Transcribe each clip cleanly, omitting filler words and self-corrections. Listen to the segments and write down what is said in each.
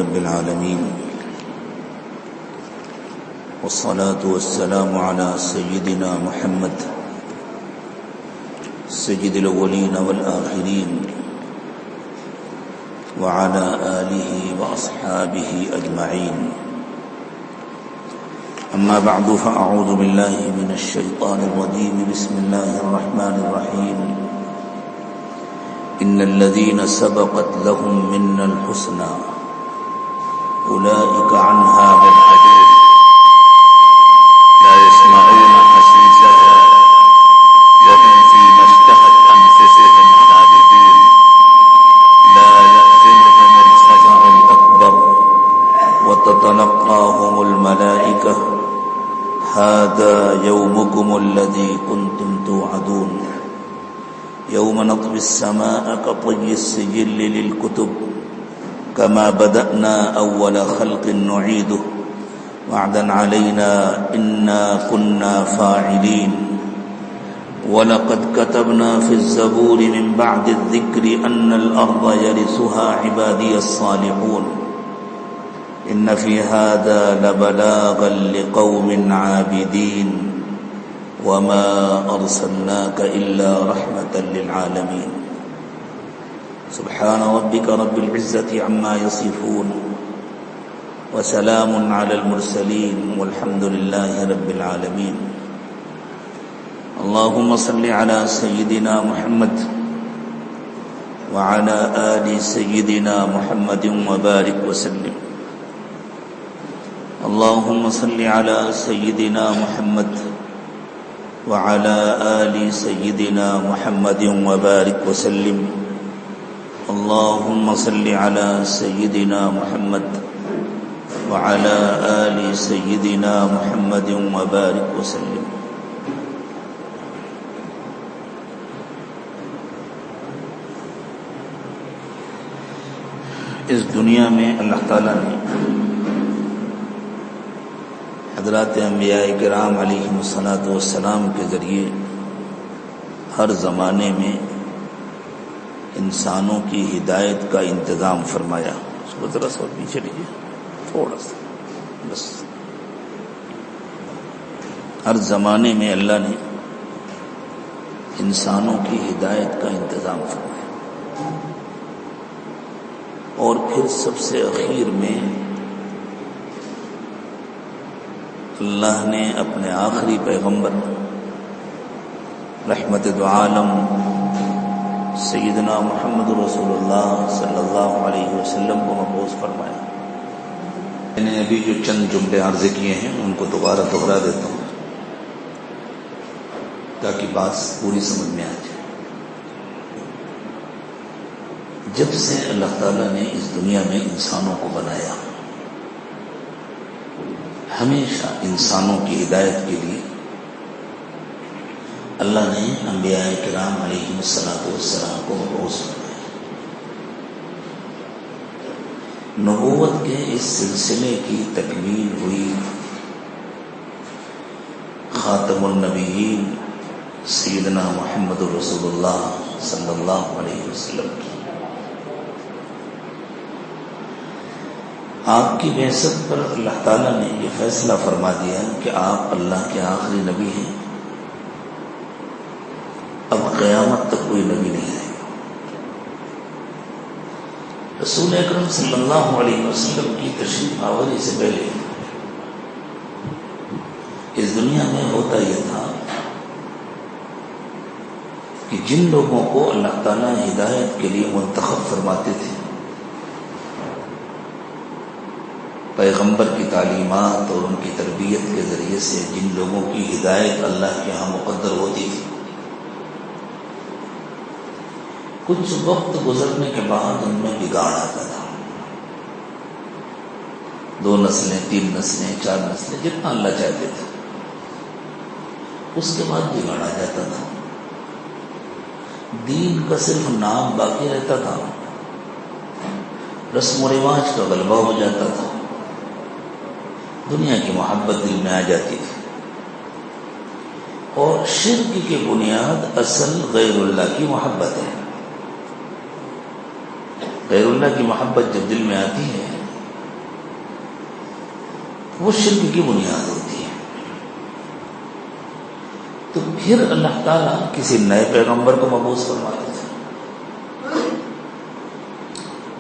رب العالمين، والصلاة والسلام على سيدنا محمد سيد الأولين والآخرين وعلى آله وأصحابه أجمعين. أما بعد، فأعوذ بالله من الشيطان الرجيم. بسم الله الرحمن الرحيم. إن الذين سبقت لهم منا الحسنى أولئك عنها مبعدون لا يسمعون حسيسها وهم فيما اشتهت أنفسهم خالدون لا يحزنهم الفزع الأكبر وتتلقاهم الملائكة هذا يومكم الذي كنتم توعدون. يوم نطوي السماء كطي السجل للكتب كما بدأنا أول خلق نعيده وعدا علينا إنا كنا فاعلين. ولقد كتبنا في الزبور من بعد الذكر أن الأرض يرثها عبادي الصالحون إن في هذا لبلاغا لقوم عابدين وما أرسلناك إلا رحمة للعالمين. سبحان ربك رب العزة عما يصفون وسلام على المرسلين والحمد لله رب العالمين. اللهم صل على سيدنا محمد وعلى آل سيدنا محمد وبارك وسلم. اللهم صل على سيدنا محمد وعلى آل سيدنا محمد وبارك وسلم. اللهم صل على سيدنا محمد وعلى آل سيدنا محمد وبارك وسلم. اس دنیا میں اللہ تعالیٰ نے حضرات انبیاء کرام علیہم الصلاۃ والسلام کے ذریعے ہر زمانے میں انسانوں کی ہدایت کا انتظام فرمایا. اس کو ذرا سا پیچھے لیجیے، تھوڑا سا بس. ہر زمانے میں اللہ نے انسانوں کی ہدایت کا انتظام فرمایا، اور پھر سب سے اخیر میں اللہ نے اپنے آخری پیغمبر رحمت دو عالم سیدنا محمد رسول اللہ صلی اللہ علیہ وسلم کو مبعوث فرمایا. میں نے ابھی جو چند جملے عرض کیے ہیں ان کو دوبارہ دہرا دیتا ہوں تاکہ بات پوری سمجھ میں آ جائے. جب سے اللہ تعالیٰ نے اس دنیا میں انسانوں کو بنایا، ہمیشہ انسانوں کی ہدایت کے لیے اللہ نے انبیاء کرام علیہم الصلاۃ والسلام کو مبعوث فرمایا. نبوت کے اس سلسلے کی تکمیل ہوئی خاتم النبیین سیدنا محمد رسول اللہ صلی اللہ علیہ وسلم کی. آپ کی بعثت پر اللہ تعالیٰ نے یہ فیصلہ فرما دیا کہ آپ اللہ کے آخری نبی ہیں. اب قیامت تک کوئی نبی نہیں آئے گا. رسول اکرم صلی اللہ علیہ وسلم کی تشریف آوری سے پہلے اس دنیا میں ہوتا یہ تھا کہ جن لوگوں کو اللہ تعالیٰ ہدایت کے لیے منتخب فرماتے تھے، پیغمبر کی تعلیمات اور ان کی تربیت کے ذریعے سے جن لوگوں کی ہدایت اللہ کے ہاں مقدر ہوتی تھی، کچھ وقت گزرنے کے بعد ان میں بگاڑ آتا تھا. 2 نسلیں، 3 نسلیں، 4 نسلیں، جتنا اللہ چاہتے تھے. اس کے بعد بگاڑ آ جاتا تھا. دین کا صرف نام باقی رہتا تھا، رسم و رواج کا غلبہ ہو جاتا تھا، دنیا کی محبت دل میں آ جاتی تھی، اور شرک کی بنیاد اصل غیر اللہ کی محبت ہے. غیر اللہ کی محبت جب دل میں آتی ہے وہ شرک کی بنیاد ہوتی ہے۔ تو پھر اللہ تعالیٰ کسی نئے پیغمبر کو مبعوث فرماتے تھے،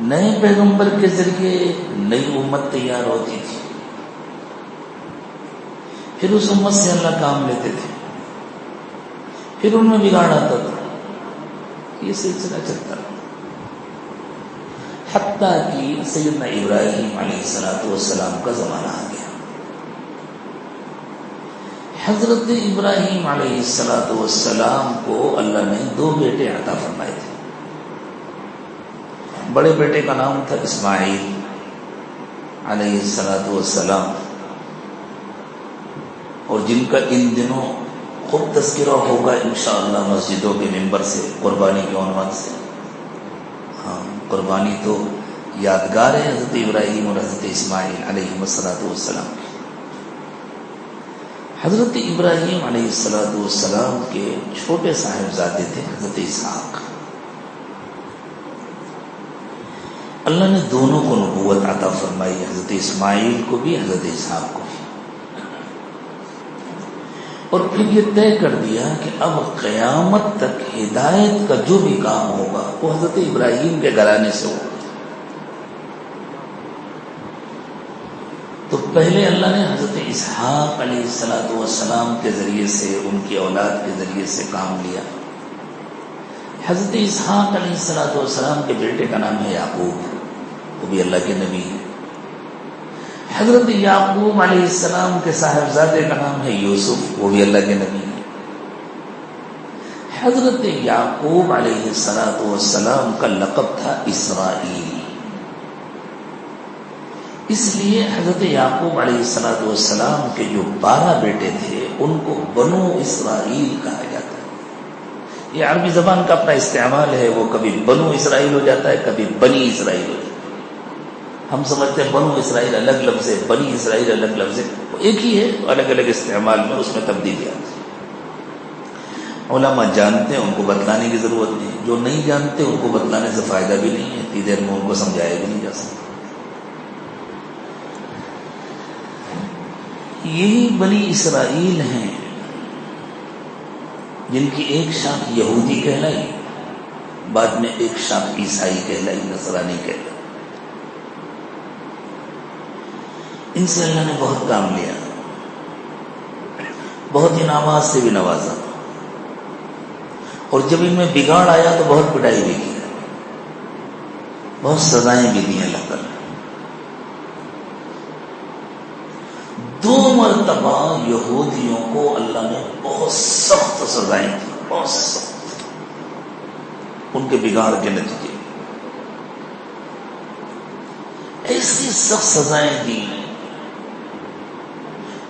نئے پیغمبر کے ذریعے نئی امت تیار ہوتی تھی، پھر اس امت سے اللہ کام لیتے تھے، پھر ان میں بگاڑ آتا تھا، یہ سلسلہ چلتا رہا، حتیٰ کہ سیدنا ابراہیم علیہ السلام کا زمانہ آ گیا۔ حضرت ابراہیم علیہ السلام کو اللہ نے 2 بیٹے عطا فرمائے تھے۔ بڑے بیٹے کا نام تھا اسماعیل علیہ السلام، اور جن کا ان دنوں خوب تذکرہ ہوگا انشاءاللہ مسجدوں کے ممبر سے، قربانی کے عنوان سے۔ ہاں، قربانی تو یادگار ہے حضرت ابراہیم اور حضرت اسماعیل علیہ السلام کی۔ حضرت ابراہیم علیہ السلام کے چھوٹے صاحبزادے تھے حضرت اسحاق۔ اللہ نے دونوں کو نبوت عطا فرمائی، حضرت اسماعیل کو بھی حضرت اسحاق کو بھی، اور پھر یہ طے کر دیا کہ اب قیامت تک ہدایت کا جو بھی کام ہوگا وہ حضرت ابراہیم کے گھرانے سے ہوگا۔ تو پہلے اللہ نے حضرت اسحاق علیہ السلام کے ذریعے سے، ان کی اولاد کے ذریعے سے کام لیا۔ حضرت اسحاق علیہ السلام کے بیٹے کا نام ہے یعقوب، وہ بھی اللہ کے نبی ہیں۔ حضرت یعقوب علیہ السلام کے صاحبزادے کا نام ہے یوسف، وہ بھی اللہ کے نبی ہیں۔ حضرت یعقوب علیہ السلام کا لقب تھا اسرائیل، اس لیے حضرت یعقوب علیہ السلام کے جو 12 بیٹے تھے ان کو بنو اسرائیل کہا جاتا ہے۔ یہ عربی زبان کا اپنا استعمال ہے، وہ کبھی بنو اسرائیل ہو جاتا ہے، کبھی بنی اسرائیل ہو جاتا ہے۔ ہم سمجھتے ہیں بنو اسرائیل الگ لفظ ہے، بنی اسرائیل الگ لفظ ہے، وہ ایک ہی ہے، الگ الگ استعمال میں اس میں تبدیلیات۔ علماء جانتے ہیں، ان کو بتلانے کی ضرورت نہیں، جو نہیں جانتے ان کو بتلانے سے فائدہ بھی نہیں ہے، اتنی دیر میں ان کو سمجھایا بھی نہیں جا سکتا۔ یہی بنی اسرائیل ہیں جن کی ایک شاخ یہودی کہلائی، بعد میں ایک شاخ عیسائی کہلائی، نصرانی کہلائی۔ ان سے اللہ نے بہت کام لیا، بہت انعامات سے بھی نوازا، اور جب ان میں بگاڑ آیا تو بہت پٹائی بھی کی، بہت سزائیں بھی دی اللہ تعالیٰ۔ 2 مرتبہ یہودیوں کو اللہ نے بہت سخت سزائیں دی، بہت سخت، ان کے بگاڑ کے نتیجے ایسی سخت سزائیں دی،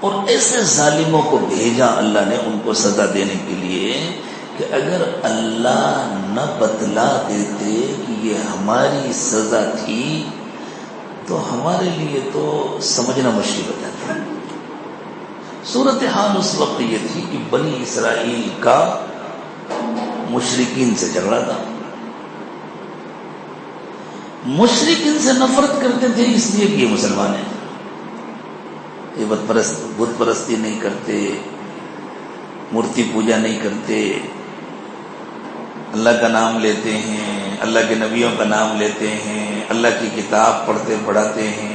اور ایسے ظالموں کو بھیجا اللہ نے ان کو سزا دینے کے لیے کہ اگر اللہ نہ بتلا دیتے کہ یہ ہماری سزا تھی تو ہمارے لیے تو سمجھنا مشکل ہے۔ صورتحال اس وقت یہ تھی کہ بنی اسرائیل کا مشرکین سے جھگڑا تھا، مشرکین سے نفرت کرتے تھے اس لیے کہ یہ مسلمان ہیں، یہ بت پرستی نہیں کرتے، مورتی پوجا نہیں کرتے، اللہ کا نام لیتے ہیں، اللہ کے نبیوں کا نام لیتے ہیں، اللہ کی کتاب پڑھتے پڑھاتے ہیں۔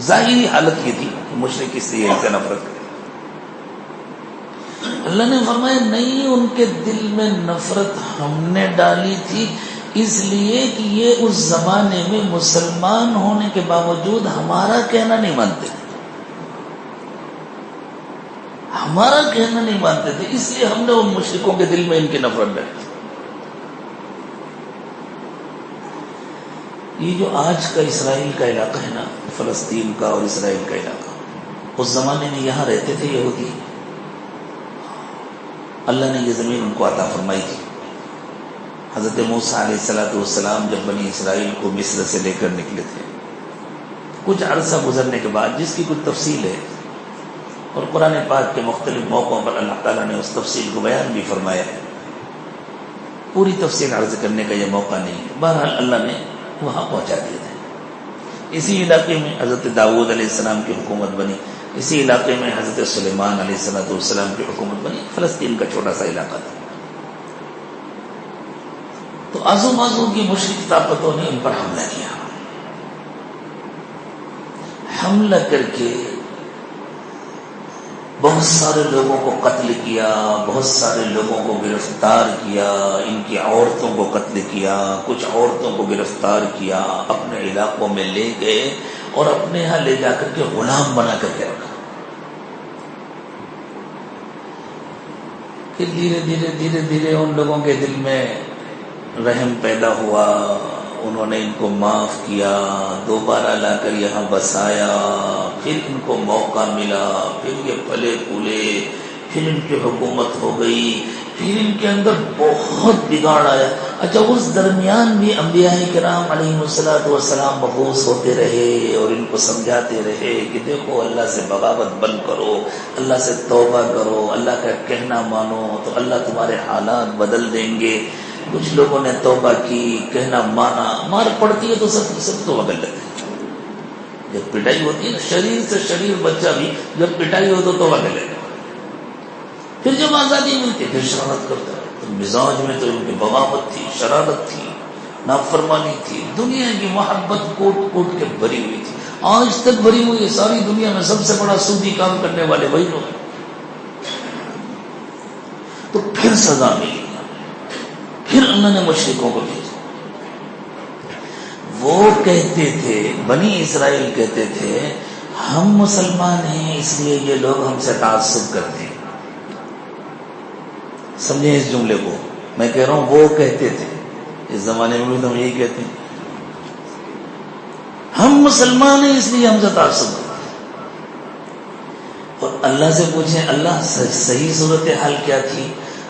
ظاہری حالت یہ تھی کہ مشرک اس لیے سے نفرت کرتے۔ اللہ نے فرمایا نہیں، ان کے دل میں نفرت ہم نے ڈالی تھی اس لیے کہ یہ اس زمانے میں مسلمان ہونے کے باوجود ہمارا کہنا نہیں مانتے تھے، ہمارا کہنا نہیں مانتے تھے، اس لیے ہم نے ان مشرکوں کے دل میں ان کی نفرت ڈالی۔ یہ جو آج کا اسرائیل کا علاقہ ہے نا، فلسطین کا اور اسرائیل کا علاقہ، اس زمانے میں یہاں رہتے تھے یہودی، اللہ نے یہ زمین ان کو عطا فرمائی تھی۔ حضرت موسیٰ علیہ السلام جب بنی اسرائیل کو مصر سے لے کر نکلے تھے، کچھ عرصہ گزرنے کے بعد، جس کی کچھ تفصیل ہے اور قرآن پاک کے مختلف موقعوں پر اللہ تعالیٰ نے اس تفصیل کو بیان بھی فرمایا ہے، پوری تفصیل عرض کرنے کا یہ موقع نہیں ہے، بہرحال اللہ نے وہاں پہنچا دیے تھے۔ اسی علاقے میں حضرت داؤد علیہ السلام کی حکومت بنی، اسی علاقے میں حضرت سلیمان علیہ السلام کی حکومت بنی، فلسطین کا چھوٹا سا علاقہ تھا۔ تو آزو بازو کی مشرک طاقتوں نے ان پر حملہ کیا، حملہ کر کے بہت سارے لوگوں کو قتل کیا، بہت سارے لوگوں کو گرفتار کیا، ان کی عورتوں کو قتل کیا، کچھ عورتوں کو گرفتار کیا، اپنے علاقوں میں لے گئے اور اپنے ہاں لے جا کر کے غلام بنا کر کے رکھا۔ پھر دھیرے دھیرے ان لوگوں کے دل میں رحم پیدا ہوا، انہوں نے ان کو معاف کیا، دوبارہ لا کر یہاں بسایا، پھر ان کو موقع ملا، پھر یہ پلے پھولے، پھر ان کی حکومت ہو گئی، پھر ان کے اندر بہت بگاڑ آیا۔ اچھا، اس درمیان بھی انبیاء کرام علیہ السلام مبعوث ہوتے رہے اور ان کو سمجھاتے رہے کہ دیکھو اللہ سے بغاوت بند کرو، اللہ سے توبہ کرو، اللہ کا کہنا مانو تو اللہ تمہارے حالات بدل دیں گے۔ کچھ لوگوں نے توبہ کی، کہنا مانا، مار پڑتی ہے تو سب توبہ کر لیتے ہیں۔ جب پٹائی ہوتی ہے نا، شریر سے شریر بچہ بھی جب پٹائی ہو تو توبہ کر لیتے ہیں۔ پھر جب آزادی ملتی پھر شرارت کرتا ہے۔ تو مزاج میں تو ان کی بغاوت تھی، شرارت تھی، نافرمانی تھی، دنیا کی محبت کوٹ کوٹ کے بھری ہوئی تھی، آج تک بھری ہوئی ہے۔ ساری دنیا میں سب سے بڑا سودی کام کرنے والے وہی لوگ ہیں۔ تو پھر سزا ملی، پھر اللہ نے مشرکوں کو بھیجا۔ وہ کہتے تھے، بنی اسرائیل کہتے تھے ہم مسلمان ہیں اس لیے یہ لوگ ہم سے تعصب کرتے ہیں۔ سمجھیں اس جملے کو، میں کہہ رہا ہوں وہ کہتے تھے، اس زمانے میں بھی تو ہم یہی کہتے ہیں، ہم مسلمان ہیں اس لیے ہم سے تعصب کرتے ہیں۔ اور اللہ سے پوچھیں اللہ صحیح صورتحال کیا تھی،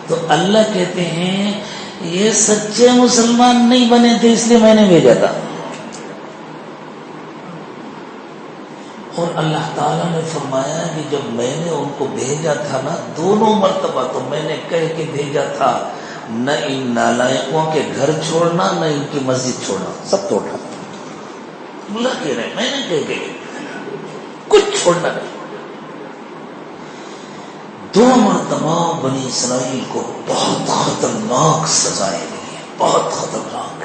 تو اللہ کہتے ہیں یہ سچے مسلمان نہیں بنے تھے اس لیے میں نے بھیجا تھا۔ اور اللہ تعالیٰ نے فرمایا کہ جب میں نے ان کو بھیجا تھا نا، دونوں مرتبہ تو میں نے کہہ کے بھیجا تھا نہ ان نالائقوں کے گھر چھوڑنا نہ ان کی مسجد چھوڑنا، سب توڑنا۔ اللہ کہہ رہے میں نے کہہ کے کچھ چھوڑنا نہیں۔ دو مرتبہ بنی اسرائیل کو بہت خطرناک سزائیں ملی، بہت خطرناک،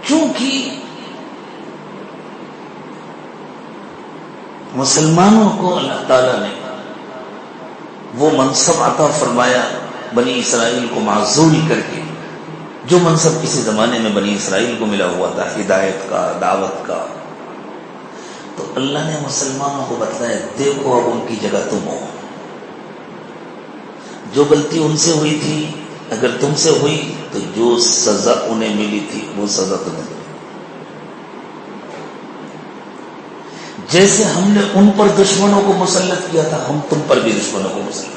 کیونکہ مسلمانوں کو اللہ تعالیٰ نے وہ منصب عطا فرمایا بنی اسرائیل کو معزول کر کے، جو منصب کسی زمانے میں بنی اسرائیل کو ملا ہوا تھا، ہدایت کا، دعوت کا۔ تو اللہ نے مسلمانوں کو بتلایا دیکھو اب ان کی جگہ تم ہو، جو غلطی ان سے ہوئی تھی اگر تم سے ہوئی تو جو سزا انہیں ملی تھی وہ سزا تمہیں ملی۔ جیسے ہم نے ان پر دشمنوں کو مسلط کیا تھا ہم تم پر بھی دشمنوں کو مسلط،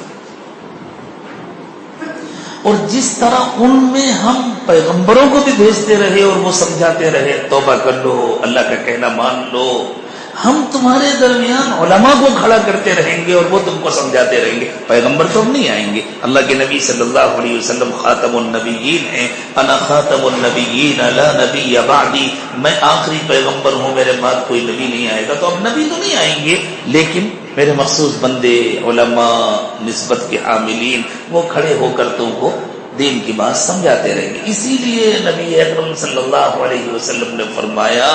اور جس طرح ان میں ہم پیغمبروں کو بھی بھیجتے رہے اور وہ سمجھاتے رہے توبہ کر لو، اللہ کا کہنا مان لو، ہم تمہارے درمیان علماء کو کھڑا کرتے رہیں گے اور وہ تم کو سمجھاتے رہیں گے۔ پیغمبر تو ہم نہیں آئیں گے، اللہ کے نبی صلی اللہ علیہ وسلم خاتم النبیین ہیں، انا خاتم النبیین لا نبی بعدی، میں آخری پیغمبر ہوں، میرے بعد کوئی نبی نہیں آئے گا۔ تو اب نبی تو نہیں آئیں گے لیکن میرے مخصوص بندے، علماء، نسبت کے عاملین، وہ کھڑے ہو کر تم کو دین کی بات سمجھاتے رہیں گے۔ اسی لیے نبی اکرم صلی اللہ علیہ وسلم نے فرمایا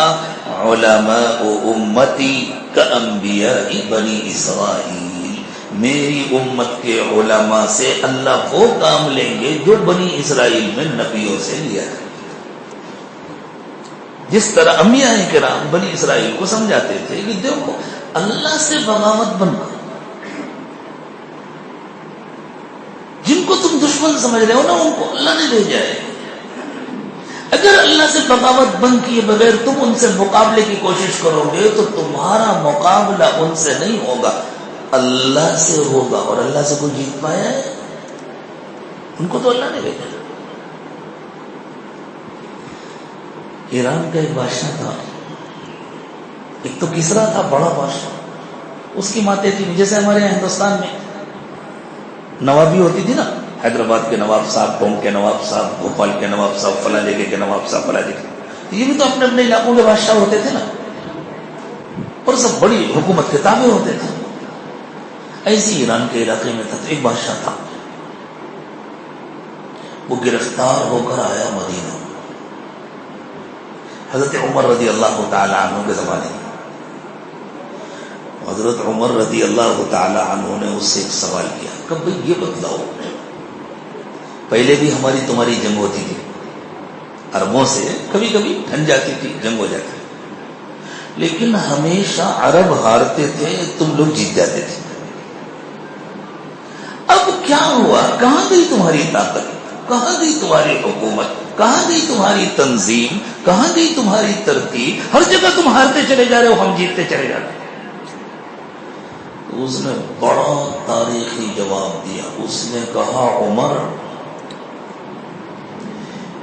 علماء امتی کانبیاء بنی اسرائیل، میری امت کے علماء سے اللہ وہ کام لیں گے جو بنی اسرائیل میں نبیوں سے لیا ہے۔ جس طرح انبیاء کرام بنی اسرائیل کو سمجھاتے تھے کہ دیکھو اللہ سے بغاوت بند کرو، جن کو تم دشمن سمجھ رہے ہو نا ان کو اللہ نے بھیجا ہے۔ اگر اللہ سے بغاوت بند کیے بغیر تم ان سے مقابلے کی کوشش کرو گے تو تمہارا مقابلہ ان سے نہیں ہوگا، اللہ سے ہوگا۔ اور اللہ سے کوئی جیت پایا ہے؟ ان کو تو اللہ نے بھیجا۔ ایران کا ایک بادشاہ تھا، ایک تو کسرا تھا بڑا بادشاہ، اس کی ماتیں تھی جیسے ہمارے یہاں ہندوستان میں نوابی ہوتی تھی نا، حیدرآباد کے نواب صاحب، ٹونک کے نواب صاحب، بھوپال کے نواب صاحب، فلاں جگہ کے نواب صاحب، فلاں جگہ، یہ بھی تو اپنے اپنے علاقوں کے بادشاہ ہوتے تھے نا، اور سب بڑی حکومت کے تابع ہوتے تھے. ایسی ایران کے علاقے میں تھا تو ایک بادشاہ تھا، وہ گرفتار ہو کر آیا مدینہ. حضرت عمر رضی اللہ تعالی عنہ کے زمانے میں حضرت عمر رضی اللہ تعالی عنہ نے اس سے ایک سوال کیا کہ بھئی یہ بتلاؤ، پہلے بھی ہماری تمہاری جنگ ہوتی تھی عربوں سے، کبھی کبھی ٹھن جاتی تھی، جنگ ہو جاتی تھی، لیکن ہمیشہ عرب ہارتے تھے، تم لوگ جیت جاتے تھے. اب کیا ہوا؟ کہاں گئی تمہاری طاقت؟ کہاں گئی تمہاری حکومت؟ کہاں گئی تمہاری تنظیم؟ کہاں گئی تمہاری ترتیب؟ ہر جگہ تم ہارتے چلے جا رہے ہو، ہم جیتتے چلے جا رہے ہیں. اس نے بڑا تاریخی جواب دیا. اس نے کہا عمر،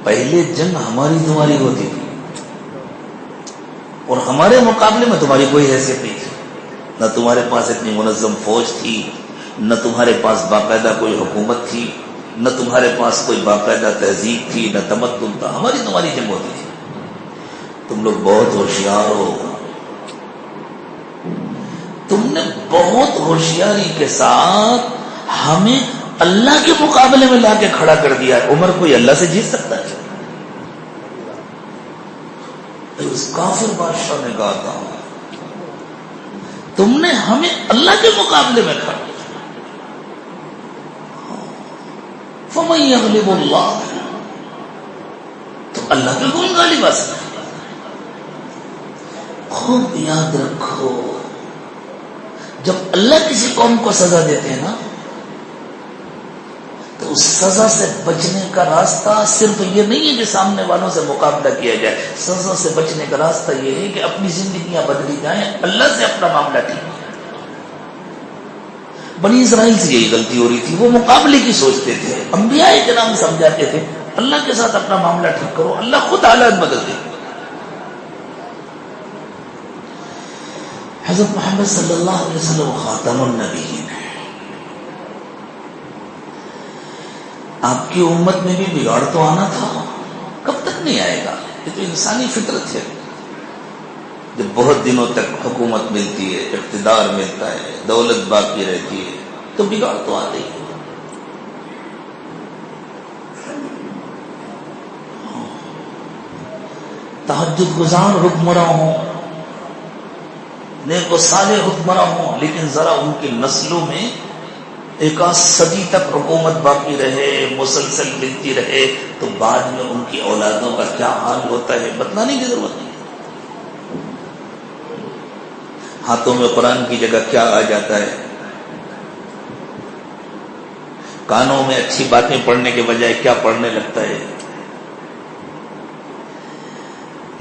پہلے جنگ ہماری تمہاری ہوتی تھی اور ہمارے مقابلے میں تمہاری کوئی حیثیت نہیں تھی، نہ تمہارے پاس اتنی منظم فوج تھی، نہ تمہارے پاس باقاعدہ کوئی حکومت تھی، نہ تمہارے پاس کوئی باقاعدہ تہذیب تھی، نہ تمدن تھا. ہماری تمہاری جنگ ہوتی تھی. تم لوگ بہت ہوشیار ہو، تم نے بہت ہوشیاری کے ساتھ ہمیں اللہ کے مقابلے میں لا کے کھڑا کر دیا. عمر کوئی اللہ سے جیت سکتا ہے؟ اس کافر بادشاہ نے کہا تھا تم نے ہمیں اللہ کے مقابلے میں کھڑا. فَمَن يَغْلِبُ اللَّهُ، تو اللہ کے کون غالب آ سکتا؟ خوب یاد رکھو، جب اللہ کسی قوم کو سزا دیتے ہیں نا، تو اس سزا سے بچنے کا راستہ صرف یہ نہیں ہے کہ سامنے والوں سے مقابلہ کیا جائے. سزا سے بچنے کا راستہ یہ ہے کہ اپنی زندگیاں بدلی جائیں، اللہ سے اپنا معاملہ ٹھیک. بنی اسرائیل سے یہی غلطی ہو رہی تھی، وہ مقابلے کی سوچتے تھے. انبیاء کرام سمجھاتے تھے اللہ کے ساتھ اپنا معاملہ ٹھیک کرو، اللہ خود حالات بدل دے. حضرت محمد صلی اللہ علیہ وسلم خاتم النبیین ہے. آپ کی امت میں بھی بگاڑ تو آنا تھا، کب تک نہیں آئے گا؟ یہ تو انسانی فطرت ہے. جب بہت دنوں تک حکومت ملتی ہے، اقتدار ملتا ہے، دولت باقی رہتی ہے، تو بگاڑ تو آ رہی ہے. تہجد گزار حکمراں ہوں، نیک و صالح حکمراں ہوں، لیکن ذرا ان کی نسلوں میں ایک آدھ صدی تک حکومت باقی رہے، مسلسل ملتی رہے، تو بعد میں ان کی اولادوں کا کیا حال ہوتا ہے بتلانے کی ضرورت نہیں. ہاتھوں میں قرآن کی جگہ کیا آ جاتا ہے، کانوں میں اچھی باتیں پڑھنے کے بجائے کیا پڑھنے لگتا ہے،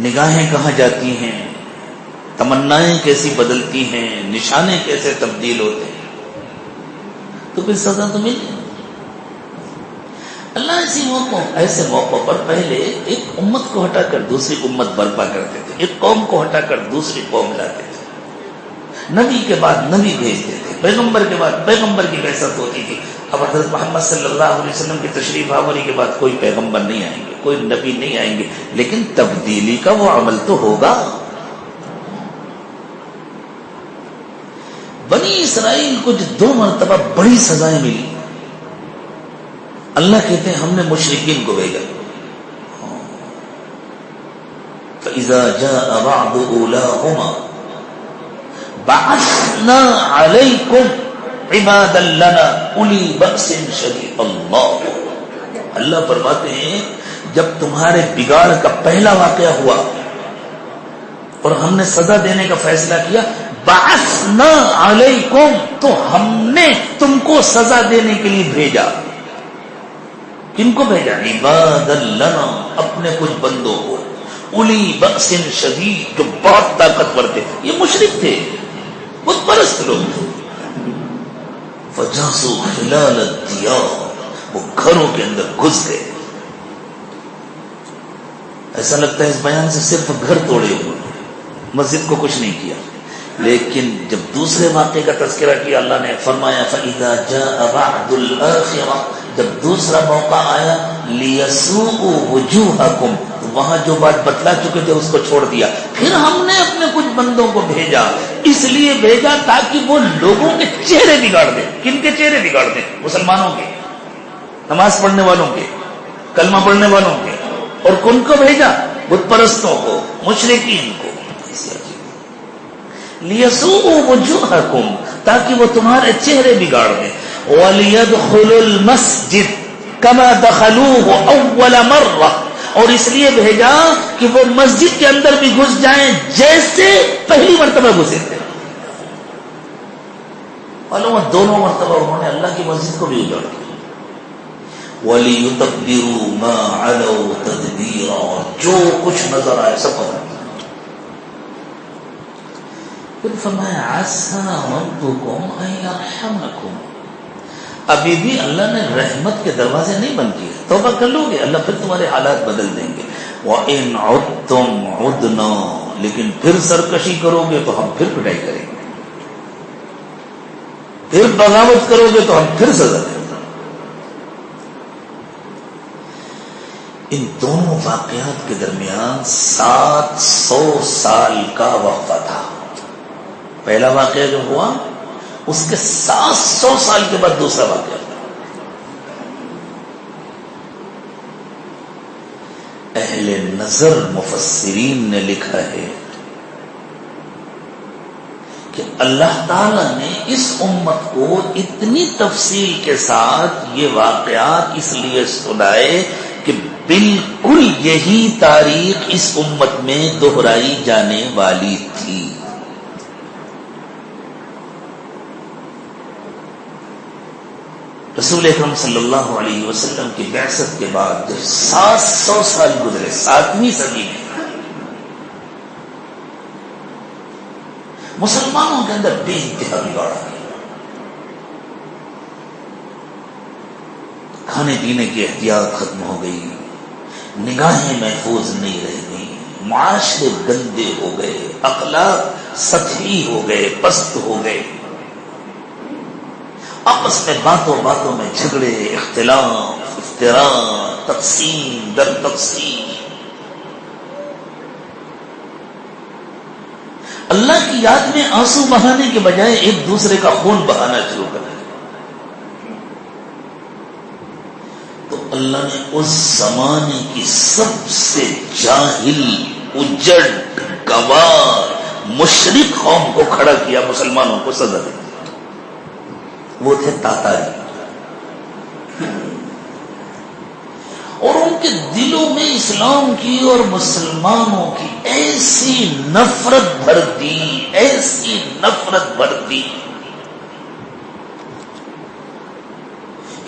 نگاہیں کہاں جاتی ہیں، تمنائیں کیسی بدلتی ہیں، نشانے کیسے تبدیل ہوتے ہیں. تو پھر سزا تو ملی. اللہ ایسے موقع پر پہلے ایک امت کو ہٹا کر دوسری امت برپا کرتے تھے، ایک قوم کو ہٹا کر دوسری قوم لاتے تھے، نبی کے بعد نبی بھیجتے تھے، پیغمبر کے بعد پیغمبر کی بعثت ہوتی تھی. اب حضرت محمد صلی اللہ علیہ وسلم کی تشریف آوری کے بعد کوئی پیغمبر نہیں آئیں گے، کوئی نبی نہیں آئیں گے، لیکن تبدیلی کا وہ عمل تو ہوگا. بنی اسرائیل کو جو 2 مرتبہ بڑی سزائیں ملی، اللہ کہتے ہیں ہم نے مشرکین کو بھیجا. فَإِذَا جَاءَ وَعْدُ أُولَاهُمَا بَعَثْنَا عَلَيْكُمْ عِبَادًا لَنَا أُولِي بَأْسٍ شَدِيدٍ. اللہ فرماتے ہیں جب تمہارے بگاڑ کا پہلا واقعہ ہوا اور ہم نے سزا دینے کا فیصلہ کیا، بعثنا علیکم، تو ہم نے تم کو سزا دینے کے لیے بھیجا. کن کو بھیجا؟ عباد لنا، اپنے کچھ بندوں کو، اولی بأس شدید، جو بہت طاقتور تھے. یہ مشرک تھے، بت پرست لوگ تھے. فجاسوا خلال الدیار، وہ گھروں کے اندر گھس گئے. ایسا لگتا ہے اس بیان سے صرف گھر توڑے ہوئے، مسجد کو کچھ نہیں کیا. لیکن جب دوسرے واقعے کا تذکرہ کیا اللہ نے فرمایا فَإِذَا جَاءَ وَعْدُ الْآخِرَةِ، جب دوسرا موقع آیا لیسوءوا وجوہکم، تو وہاں جو بات بتلا چکے تھے اس کو چھوڑ دیا. پھر ہم نے اپنے کچھ بندوں کو بھیجا، اس لیے بھیجا تاکہ وہ لوگوں کے چہرے بگاڑ دیں. کن کے چہرے بگاڑ دیں؟ مسلمانوں کے، نماز پڑھنے والوں کے، کلمہ پڑھنے والوں کے. اور کن کو بھیجا؟ بت پرستوں کو، مشرکین کو. لیسوءوا وجوہکم، تاکہ وہ تمہارے چہرے بگاڑ دیں. وَلِيَدْخُلُوا الْمَسْجِدَ كَمَا دَخَلُوهُ أَوَّلَ مَرَّةٍ، اور اس لیے بھیجا کہ وہ مسجد کے اندر بھی گھس جائیں جیسے پہلی مرتبہ گھسے تھے. معلوم ہے دونوں مرتبہ انہوں نے اللہ کی مسجد کو بھی اجاڑ دیا. وَلِيُتَبِّرُوا مَا عَلَوْا تَدْبِيرًا، جو کچھ نظر آئے سب پتہ. پھر فرمایا عَسَىٰ رَبُّكُمْ أَن يَرْحَمَكُمْ، ابھی بھی اللہ نے رحمت کے دروازے نہیں بند کیے. توبہ کر لو گے اللہ پھر تمہارے حالات بدل دیں گے. وَإِنْ عُدْتُمْ عُدْنَا، لیکن پھر سرکشی کرو گے تو ہم پھر پٹائی کریں گے، پھر بغاوت کرو گے تو ہم پھر سزا دیں گے. ان دونوں واقعات کے درمیان 700 سال کا وقفہ تھا. پہلا واقعہ جو ہوا اس کے 700 سال کے بعد دوسرا واقعہ. اہل نظر مفسرین نے لکھا ہے کہ اللہ تعالی نے اس امت کو اتنی تفصیل کے ساتھ یہ واقعات اس لیے سنائے کہ بالکل یہی تاریخ اس امت میں دہرائی جانے والی تھی. رسول اکرم صلی اللہ علیہ وسلم کی بعثت کے بعد جب 700 سال گزرے، 7ویں صدی میں مسلمانوں کے اندر بے انتہا بگاڑ آ گیا. کھانے پینے کی احتیاط ختم ہو گئی، نگاہیں محفوظ نہیں رہ گئی، معاشرے گندے ہو گئے، اخلاق سطحی ہو گئے، پست ہو گئے، آپس میں باتوں باتوں میں جھگڑے، اختلاف، افتراق، تقسیم در تقسیم. اللہ کی یاد میں آنسو بہانے کے بجائے ایک دوسرے کا خون بہانا شروع کر دیا. تو اللہ نے اس زمانے کی سب سے جاہل، اجڑ، گوار، مشرک قوم کو کھڑا کیا، مسلمانوں کو سزا دی. وہ تھے تاتاری. اور ان کے دلوں میں اسلام کی اور مسلمانوں کی ایسی نفرت بھر دی، ایسی نفرت بھر دی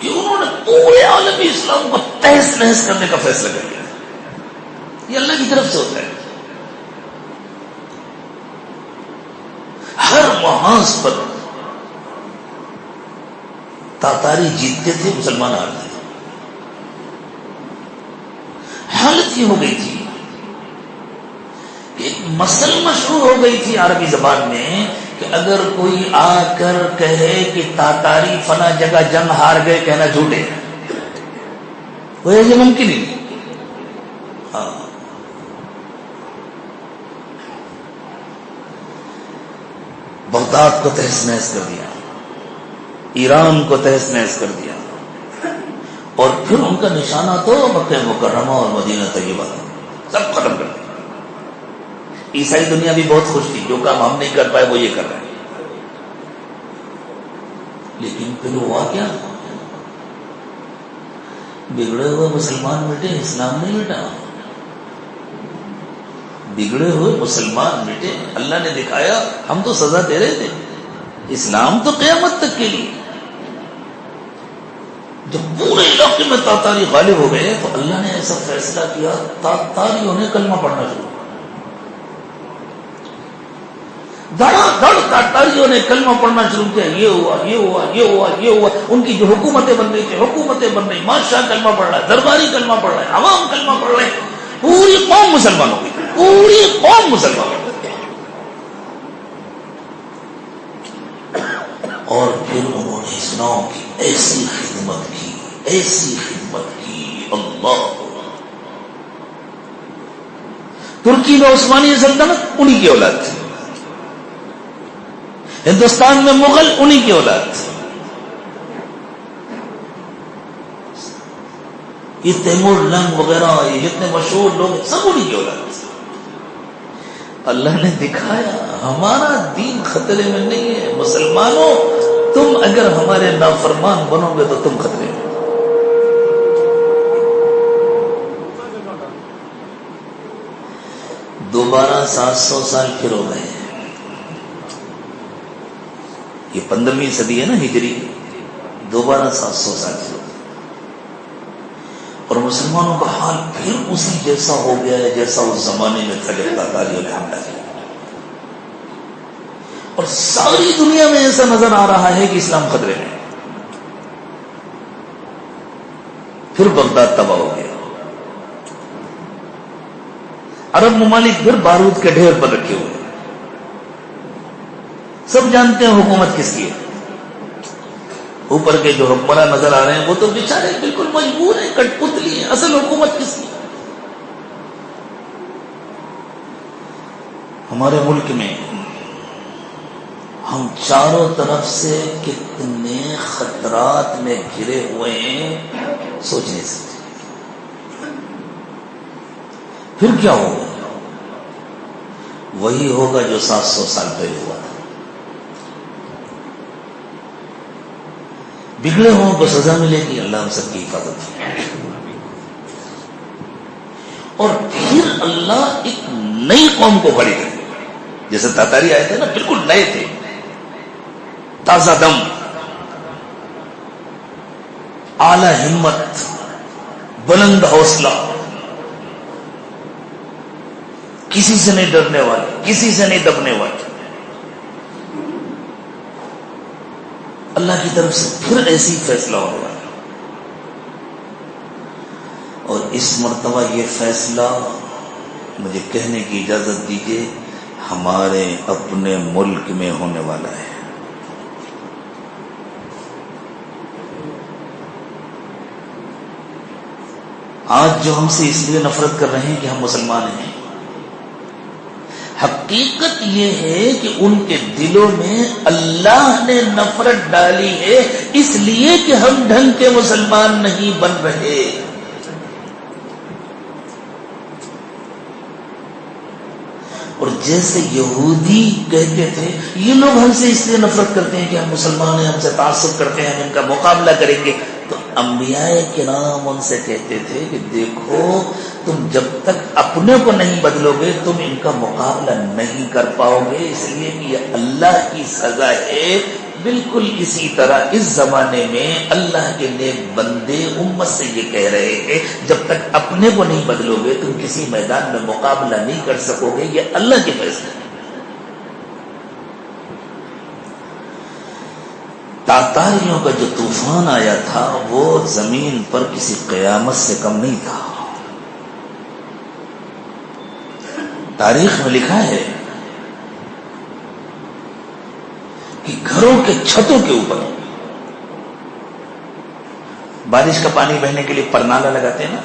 کہ انہوں نے پورے عالم اسلام کو تہس نہس کرنے کا فیصلہ کر لیا. یہ اللہ کی طرف سے ہوتا ہے. ہر محاذ پر تاتاری جیتتے تھے، مسلمان ہارتے تھے. حالت یہ ہو گئی تھی کہ ایک مسلمہ شروع ہو گئی تھی عربی زبان میں کہ اگر کوئی آ کر کہے کہ تاتاری فلاں جگہ جنگ ہار گئے، کہنا جھوٹے، وہ یہ ممکن ہی نہیں. ہاں، بغداد کو تہس نہس کر دیا، ایران کو تہس نہس کر دیا، اور پھر ان کا نشانہ تو مکہ مکرمہ اور مدینہ طیبہ سب ختم کر دیا. عیسائی دنیا بھی بہت خوش تھی، جو کام ہم نہیں کر پائے وہ یہ کر رہے ہیں. لیکن پھر ہوا کیا؟ بگڑے ہوئے مسلمان مٹے، اسلام نہیں مٹا. بگڑے ہوئے مسلمان مٹے. اللہ نے دکھایا ہم تو سزا دے رہے تھے، اسلام تو قیامت تک کے لیے. جب پورے علاقے میں تاتاری غالب ہو گئے تو اللہ نے ایسا فیصلہ کیا، تاتاریوں نے کلمہ پڑھنا شروع کیا. دھڑا دھڑ تاتاریوں نے کلمہ پڑھنا شروع کیا. یہ ہوا، یہ ہوا، یہ ہوا، یہ ہوا. ان کی جو حکومتیں بن رہی تھی، حکومتیں بن رہی، بادشاہ کلمہ پڑھ رہا ہے، درباری کلمہ پڑھ رہا ہے، عوام کلمہ پڑھ رہے ہیں. پوری قوم مسلمان ہو گئی، پوری قوم مسلمان ہو گئی. اور پھر انہوں نے اسلام کی ایسی خدمت کی، ایسی خدمت کی، اللہ۔ ترکی میں عثمانی سلطنت انہی کی اولاد تھی، ہندوستان میں مغل انہی کی اولاد تھی، یہ تیمور لنگ وغیرہ یہ جتنے مشہور لوگ سب انہی کی اولاد تھی۔ اللہ نے دکھایا ہمارا دین خطرے میں نہیں ہے، مسلمانوں تم اگر ہمارے نافرمان بنو گے تو تم خطرے میں۔ دوبارہ 700 سال پھر ہو گئے، یہ 15ویں صدی ہے نا ہجری، دوبارہ 700 سال پھر ہو گئے، اور مسلمانوں کا حال پھر اسی جیسا ہو گیا ہے جیسا اس زمانے میں تھا جب تاتاریوں نے حملہ کیا، اور ساری دنیا میں ایسا نظر آ رہا ہے کہ اسلام خطرے میں۔ پھر بغداد تباہ ہو گیا، عرب ممالک پھر بارود کے ڈھیر پر رکھے ہوئے، سب جانتے ہیں حکومت کس کی ہے، اوپر کے جو حکمراں نظر آ رہے ہیں وہ تو بیچارے بالکل مجبور ہیں، کٹ پتلی ہیں، اصل حکومت کس کی؟ ہمارے ملک میں ہم چاروں طرف سے کتنے خطرات میں گھرے ہوئے ہیں سوچ نہیں سکتے۔ پھر کیا ہوگا؟ وہی ہوگا جو 700 سال پہلے ہوا تھا، بگڑے ہوں کو سزا ملے گی، اللہ ہم سب کی حفاظت کرے، اور پھر اللہ ایک نئی قوم کو کھڑی کرے، جیسے تاتاری آئے تھے نا، بالکل نئے تھے، تازہ دم، اعلی ہمت، بلند حوصلہ، کسی سے نہیں ڈرنے والے، کسی سے نہیں دبنے والے، اللہ کی طرف سے پھر ایسی فیصلہ ہونے والا، اور اس مرتبہ یہ فیصلہ مجھے کہنے کی اجازت دیجیے ہمارے اپنے ملک میں ہونے والا ہے۔ آج جو ہم سے اس لیے نفرت کر رہے ہیں کہ ہم مسلمان ہیں، حقیقت یہ ہے کہ ان کے دلوں میں اللہ نے نفرت ڈالی ہے، اس لیے کہ ہم ڈھنگ کے مسلمان نہیں بن رہے۔ اور جیسے یہودی کہتے تھے یہ لوگ ہم سے اس لیے نفرت کرتے ہیں کہ ہم مسلمان ہیں، ہم سے تعصب کرتے ہیں، ہم ان کا مقابلہ کریں گے، تو انبیاء کرام ان سے کہتے تھے کہ دیکھو تم جب تک اپنے کو نہیں بدلو گے تم ان کا مقابلہ نہیں کر پاؤ گے، اس لیے کہ یہ اللہ کی سزا ہے۔ بالکل اسی طرح اس زمانے میں اللہ کے نیک بندے امت سے یہ کہہ رہے ہیں جب تک اپنے کو نہیں بدلو گے تم کسی میدان میں مقابلہ نہیں کر سکو گے، یہ اللہ کے فیصلے ہیں۔ تاتاریوں کا جو طوفان آیا تھا وہ زمین پر کسی قیامت سے کم نہیں تھا۔ تاریخ میں لکھا ہے کہ گھروں کے چھتوں کے اوپر بارش کا پانی بہنے کے لیے پرنالا لگاتے ہیں نا،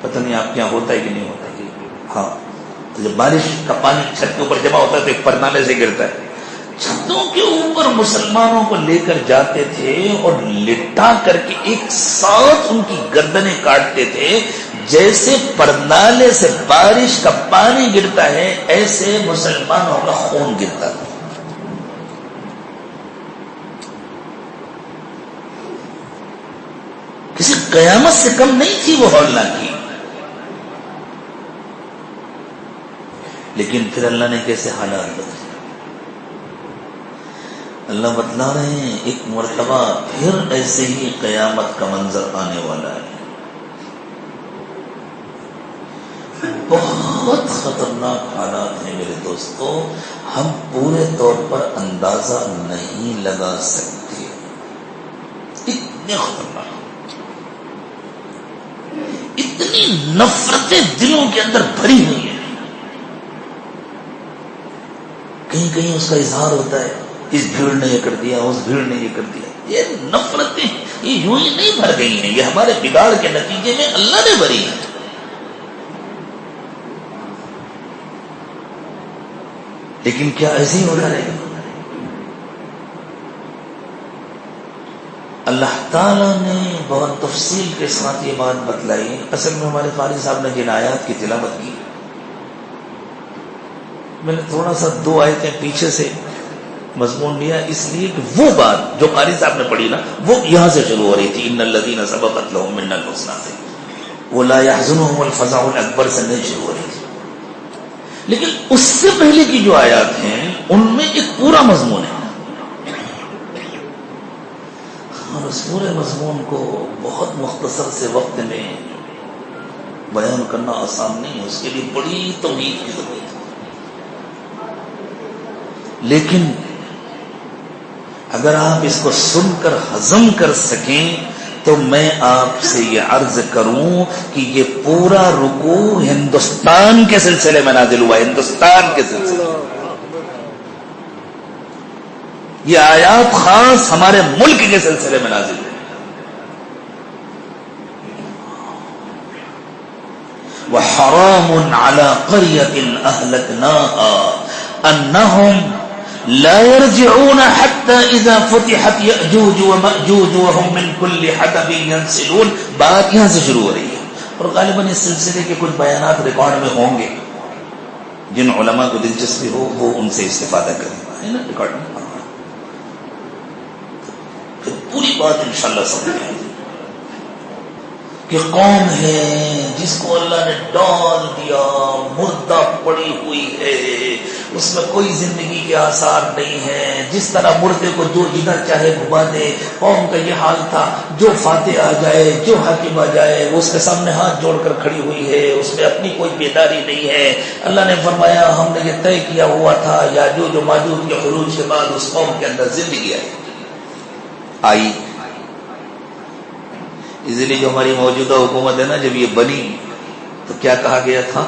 پتہ نہیں آپ کے یہاں ہوتا ہے کہ نہیں ہوتا ہے؟ ہاں، تو جب بارش کا پانی چھت کے اوپر جمع ہوتا ہے تو ایک پرنالے سے گرتا ہے، چھتوں کے اوپر مسلمانوں کو لے کر جاتے تھے اور لٹا کر کے ایک ساتھ ان کی گردنیں کاٹتے تھے، جیسے پرنالے سے بارش کا پانی گرتا ہے ایسے مسلمانوں کا خون گرتا تھا۔ کسی قیامت سے کم نہیں تھی وہ ہولناکی، لیکن پھر اللہ نے کیسے حالات بدلے۔ اللہ بتلا رہے ہیں ایک مرتبہ پھر ایسے ہی قیامت کا منظر آنے والا ہے، بہت خطرناک حالات ہیں میرے دوستو، ہم پورے طور پر اندازہ نہیں لگا سکتے، اتنے خطرناک، اتنی نفرتیں دلوں کے اندر بھری ہوئی ہیں۔ کہیں کہیں اس کا اظہار ہوتا ہے، اس بھیڑ نے یہ کر دیا، اس بھیڑ نے یہ کر دیا، یہ نفرتیں یہ یوں ہی نہیں بھر گئی ہیں، یہ ہمارے بگاڑ کے نتیجے میں اللہ نے بھری ہیں۔ لیکن کیا ایسے ہی ہوتا رہے گا؟ اللہ تعالیٰ نے بہت تفصیل کے ساتھ یہ بات بتلائی۔ اصل میں ہمارے قاری صاحب نے جن آیات کی تلاوت کی، میں نے تھوڑا سا 2 آیتیں پیچھے سے مضمون لیا، اس لیے کہ وہ بات جو قاری صاحب نے پڑھی نا وہ یہاں سے شروع ہو رہی تھی، ان الذین سبقت لهم منا الحسنى سے، وہ لا يحزنهم الفزع الاکبر سے نہیں شروع ہو رہی تھی۔ لیکن اس سے پہلے کی جو آیات ہیں ان میں ایک پورا مضمون ہے، اور اس پورے مضمون کو بہت مختصر سے وقت میں بیان کرنا آسان نہیں ہے، اس کے لیے بڑی توحید کی ضرورت ہے۔ لیکن اگر آپ اس کو سن کر ہضم کر سکیں تو میں آپ سے یہ عرض کروں کہ یہ پورا رکوع ہندوستان کے سلسلے میں نازل ہوا، ہندوستان کے سلسلے میں۔ یہ آیات خاص ہمارے ملک کے سلسلے میں نازل ہوئی۔ وَحَرَامٌ عَلَىٰ قَرْيَةٍ أَهْلَكْنَاهَا أَنَّهُمْ لا يرجعون حتى اذا فتحت يأجوج ومأجوج وهم من كل حدب ينسلون۔ بات یہاں سے شروع ہو رہی ہے، اور غالباً اس سلسلے کے کچھ بیانات ریکارڈ میں ہوں گے، جن علماء کو دلچسپی ہو وہ ان سے استفادہ کریں، ہے نا، ریکارڈ میں پوری بات انشاءاللہ سمجھ آئے گی کہ قوم ہے جس کو اللہ نے ڈال دیا، مردہ پڑی ہوئی ہے، اس میں کوئی زندگی کے آثار نہیں ہے، جس طرح مردے کو جو جدھر چاہے گھما دے، قوم کا یہ حال تھا، جو فاتح آ جائے، جو حاکم آ جائے وہ اس کے سامنے ہاتھ جوڑ کر کھڑی ہوئی ہے، اس میں اپنی کوئی بیداری نہیں ہے۔ اللہ نے فرمایا ہم نے یہ طے کیا ہوا تھا یاجوج و ماجوج کے خروج کے بعد اس قوم کے اندر زندگی آئی۔ اس لیے جو ہماری موجودہ حکومت ہے نا، جب یہ بنی تو کیا کہا گیا تھا؟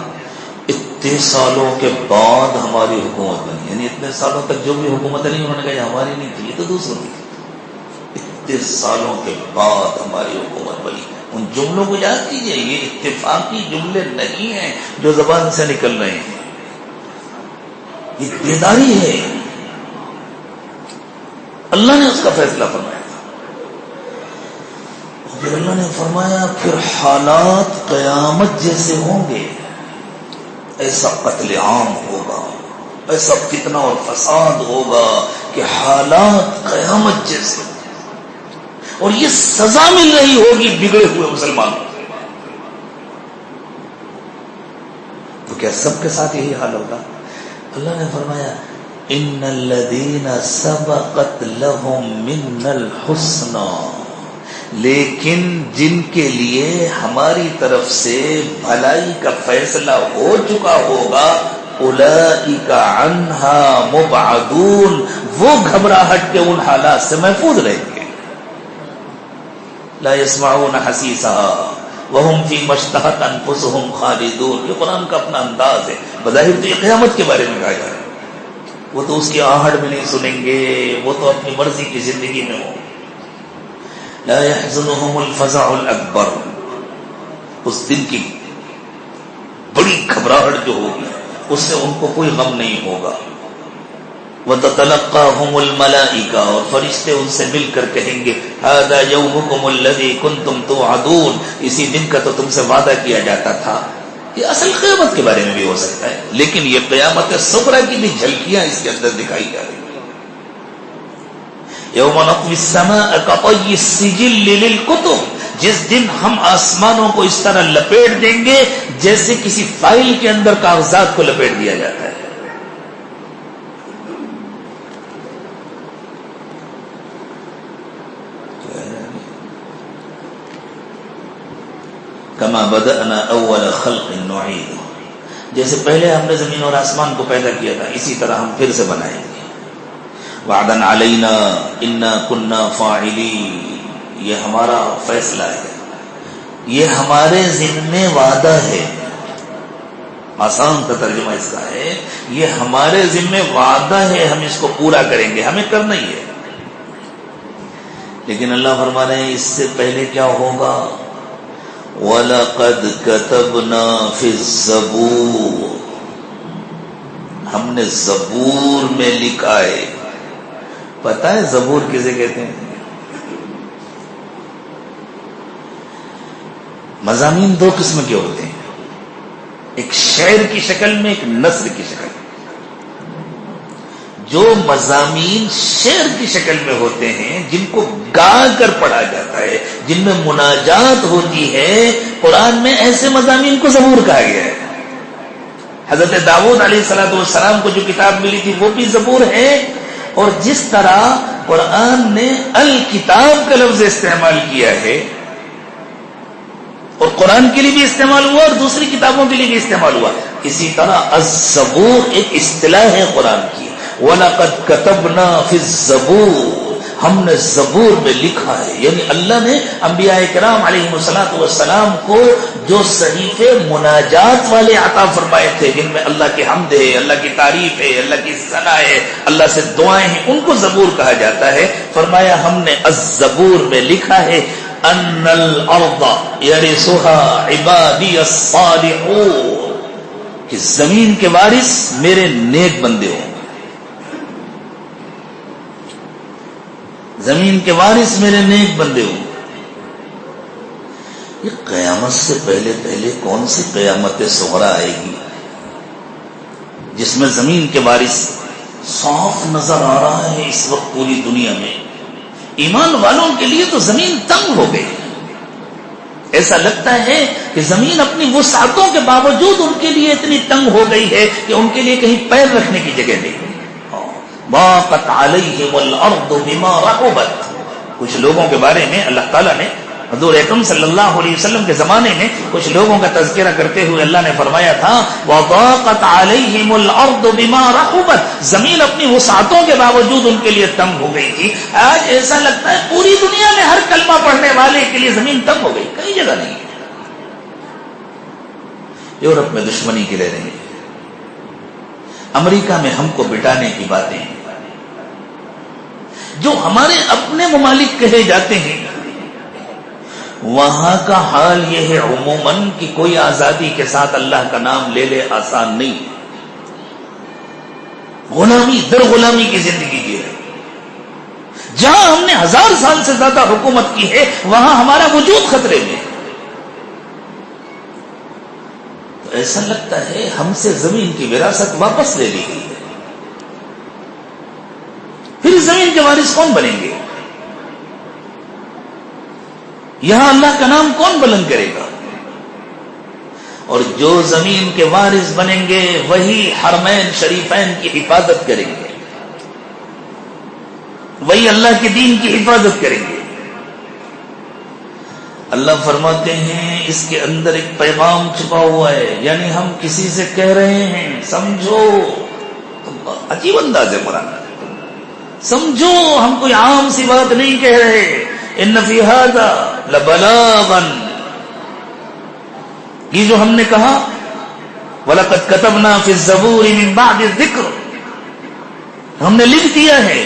اتنے سالوں کے بعد ہماری حکومت بنی، یعنی اتنے سالوں تک جو بھی حکومت نہیں انہوں نے کہا یہ ہماری نہیں تھی، یہ تو دوسروں کی تھی، اتنے سالوں کے بعد ہماری حکومت بنی۔ ان جملوں کو یاد کیجئے، یہ اتفاقی جملے نہیں ہیں جو زبان سے نکل رہے ہیں، یہ بیداری ہے، اللہ نے اس کا فیصلہ فرمایا۔ پھر اللہ نے فرمایا پھر حالات قیامت جیسے ہوں گے، ایسا قتل عام ہوگا، ایسا فتنہ اور فساد ہوگا کہ حالات قیامت جیسے، اور یہ سزا مل رہی ہوگی بگڑے ہوئے مسلمانوں کو۔ تو کیا سب کے ساتھ یہی حال ہوگا؟ اللہ نے فرمایا ان الذین سبقت لهم منا الحسنى، لیکن جن کے لیے ہماری طرف سے بھلائی کا فیصلہ ہو چکا ہوگا، اولئک عنہا مبعدون، وہ گھبراہٹ کے ان حالات سے محفوظ رہیں گے۔ لا يسمعون حسیسها وهم فیما اشتہت انفسهم خالدون، یہ قرآن کا اپنا انداز ہے۔ بظاہر تو یہ قیامت کے بارے میں کہا جا رہا ہے، وہ تو اس کی آہٹ میں نہیں سنیں گے، وہ تو اپنی مرضی کی زندگی میں ہو۔ لا يحزنهم الفزع الاکبر، اس دن کی بڑی گھبراہٹ جو ہوگی اس سے ان کو کوئی غم نہیں ہوگا۔ وتتلقاهم الملائکہ، اور فرشتے ان سے مل کر کہیں گے هذا یومکم الذی کنتم توعدون، اسی دن کا تو تم سے وعدہ کیا جاتا تھا۔ یہ اصل قیامت کے بارے میں بھی ہو سکتا ہے، لیکن یہ قیامت صغری کی بھی جھلکیاں اس کے اندر دکھائی جا رہی ہیں۔ یوم نطوی السماء کطی السجل للکتب، جس دن ہم آسمانوں کو اس طرح لپیٹ دیں گے جیسے کسی فائل کے اندر کاغذات کو لپیٹ دیا جاتا ہے۔ کما بدأنا اول خلق نعید، جیسے پہلے ہم نے زمین اور آسمان کو پیدا کیا تھا اسی طرح ہم پھر سے بنائیں گے۔ وعدن علینا انا کنا فاعلین، یہ ہمارا فیصلہ ہے، یہ ہمارے ذمہ وعدہ ہے۔ آسان کا ترجمہ اس کا ہے یہ ہمارے ذمہ وعدہ ہے، ہم اس کو پورا کریں گے، ہمیں کرنا ہی ہے۔ لیکن اللہ فرما رہے ہیں اس سے پہلے کیا ہوگا؟ وَلَقَدْ كَتَبْنَا فِي الزَّبُورِ، ہم نے زبور میں لکھا ہے۔ پتہ ہے زبور کسے کہتے ہیں؟ مضامین دو قسم کے ہوتے ہیں، ایک شعر کی شکل میں، ایک نثر کی شکل میں۔ جو مضامین شعر کی شکل میں ہوتے ہیں، جن کو گا کر پڑھا جاتا ہے، جن میں مناجات ہوتی ہے، قرآن میں ایسے مضامین کو زبور کہا گیا ہے۔ حضرت داؤد علیہ السلام کو جو کتاب ملی تھی وہ بھی زبور ہے، اور جس طرح قرآن نے الکتاب کا لفظ استعمال کیا ہے، اور قرآن کے لیے بھی استعمال ہوا اور دوسری کتابوں کے لیے بھی استعمال ہوا، اسی طرح الزبور ایک اصطلاح ہے قرآن کی۔ وَلَقَدْ كَتَبْنَا فِي الزَّبُورِ، ہم نے زبور میں لکھا ہے، یعنی اللہ نے انبیاء کرام علیہ السلام کو جو صحیفے مناجات والے عطا فرمائے تھے، جن میں اللہ کی حمد ہے، اللہ کی تعریف ہے، اللہ کی ثنا ہے، اللہ سے دعائیں ہیں، ان کو زبور کہا جاتا ہے۔ فرمایا ہم نے الزبور میں لکھا ہے ان الارض یرثها عبادی الصالحون، کہ زمین کے وارث میرے نیک بندے ہوں، زمین کے وارث میرے نیک بندے ہوں۔ یہ قیامت سے پہلے پہلے کون سی قیامت صغرا آئے گی جس میں زمین کے وارث صاف نظر آ رہا ہے اس وقت پوری دنیا میں؟ ایمان والوں کے لیے تو زمین تنگ ہو گئی، ایسا لگتا ہے کہ زمین اپنی وسعتوں کے باوجود ان کے لیے اتنی تنگ ہو گئی ہے کہ ان کے لیے کہیں پیر رکھنے کی جگہ نہیں۔ ضاقت علیہم الارض بما رحبت، کچھ لوگوں کے بارے میں اللہ تعالیٰ نے حضور اکرم صلی اللہ علیہ وسلم کے زمانے میں کچھ لوگوں کا تذکرہ کرتے ہوئے اللہ نے فرمایا تھا وضاقت علیہم الارض بما رحبت، زمین اپنی وسعتوں کے باوجود ان کے لیے تنگ ہو گئی تھی۔ آج ایسا لگتا ہے پوری دنیا میں ہر کلمہ پڑھنے والے کے لیے زمین تنگ ہو گئی، کئی جگہ نہیں ہے۔ یورپ میں دشمنی کی لے رہی ہے، امریکہ میں ہم کو بٹانے کی باتیں، جو ہمارے اپنے ممالک کہے جاتے ہیں، وہاں کا حال یہ ہے عموماً کہ کوئی آزادی کے ساتھ اللہ کا نام لے لے آسان نہیں، غلامی در غلامی کی زندگی جی ہے۔ جہاں ہم نے 1000 سال سے زیادہ حکومت کی ہے وہاں ہمارا وجود خطرے میں ہے۔ تو ایسا لگتا ہے ہم سے زمین کی وراثت واپس لے لی گئی ہے، پھر زمین کے وارث کون بنیں گے؟ یہاں اللہ کا نام کون بلند کرے گا؟ اور جو زمین کے وارث بنیں گے وہی حرمین شریفین کی حفاظت کریں گے، وہی اللہ کے دین کی حفاظت کریں گے۔ اللہ فرماتے ہیں اس کے اندر ایک پیغام چھپا ہوا ہے، یعنی ہم کسی سے کہہ رہے ہیں سمجھو، عجیب انداز ہے قرآن، سمجھو، ہم کوئی عام سی بات نہیں کہہ رہے۔ ان فی ھذا لبلاغا، یہ جو ہم نے کہا وَلَقَدْ كَتَبْنَا فِي الزَّبُورِ مِن بَعْدِ الذِّكْرِ، ہم نے لکھ دیا ہے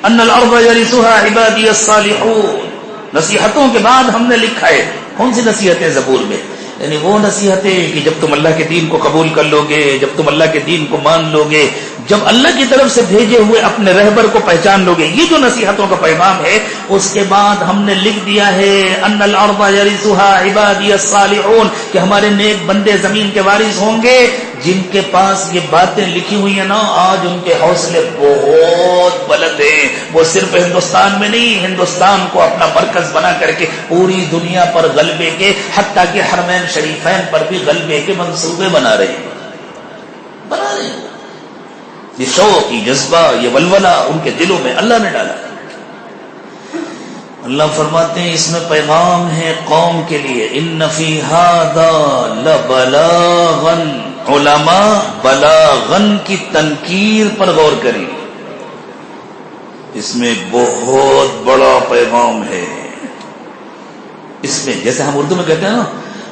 ان الارض یرثها عبادی الصالحون، نصیحتوں کے بعد ہم نے لکھا ہے۔ کون سی نصیحتیں زبور میں؟ یعنی وہ نصیحتیں کہ جب تم اللہ کے دین کو قبول کر لو گے، جب تم اللہ کے دین کو مان لو گے، جب اللہ کی طرف سے بھیجے ہوئے اپنے رہبر کو پہچان لو گے، یہ جو نصیحتوں کا پیغام ہے، اس کے بعد ہم نے لکھ دیا ہے ان الارض یرثها عبادی الصالحون، کہ ہمارے نیک بندے زمین کے وارث ہوں گے۔ جن کے پاس یہ باتیں لکھی ہوئی ہیں نا، آج ان کے حوصلے بہت بلند ہیں، وہ صرف ہندوستان میں نہیں، ہندوستان کو اپنا مرکز بنا کر کے پوری دنیا پر غلبے کے، حتیٰ کہ حرمین شریفین پر بھی غلبے کے منصوبے بنا رہے ہیں۔ یہ شوق، یہ جذبہ، یہ ولولہ ان کے دلوں میں اللہ نے ڈالا۔ اللہ فرماتے ہیں اس میں پیغام ہے قوم کے لیے، ان فی ھذا لبلاغا، علماء بلاغن کی تنکیر پر غور کریں، اس میں بہت بڑا پیغام ہے۔ اس میں جیسے ہم اردو میں کہتے ہیں نا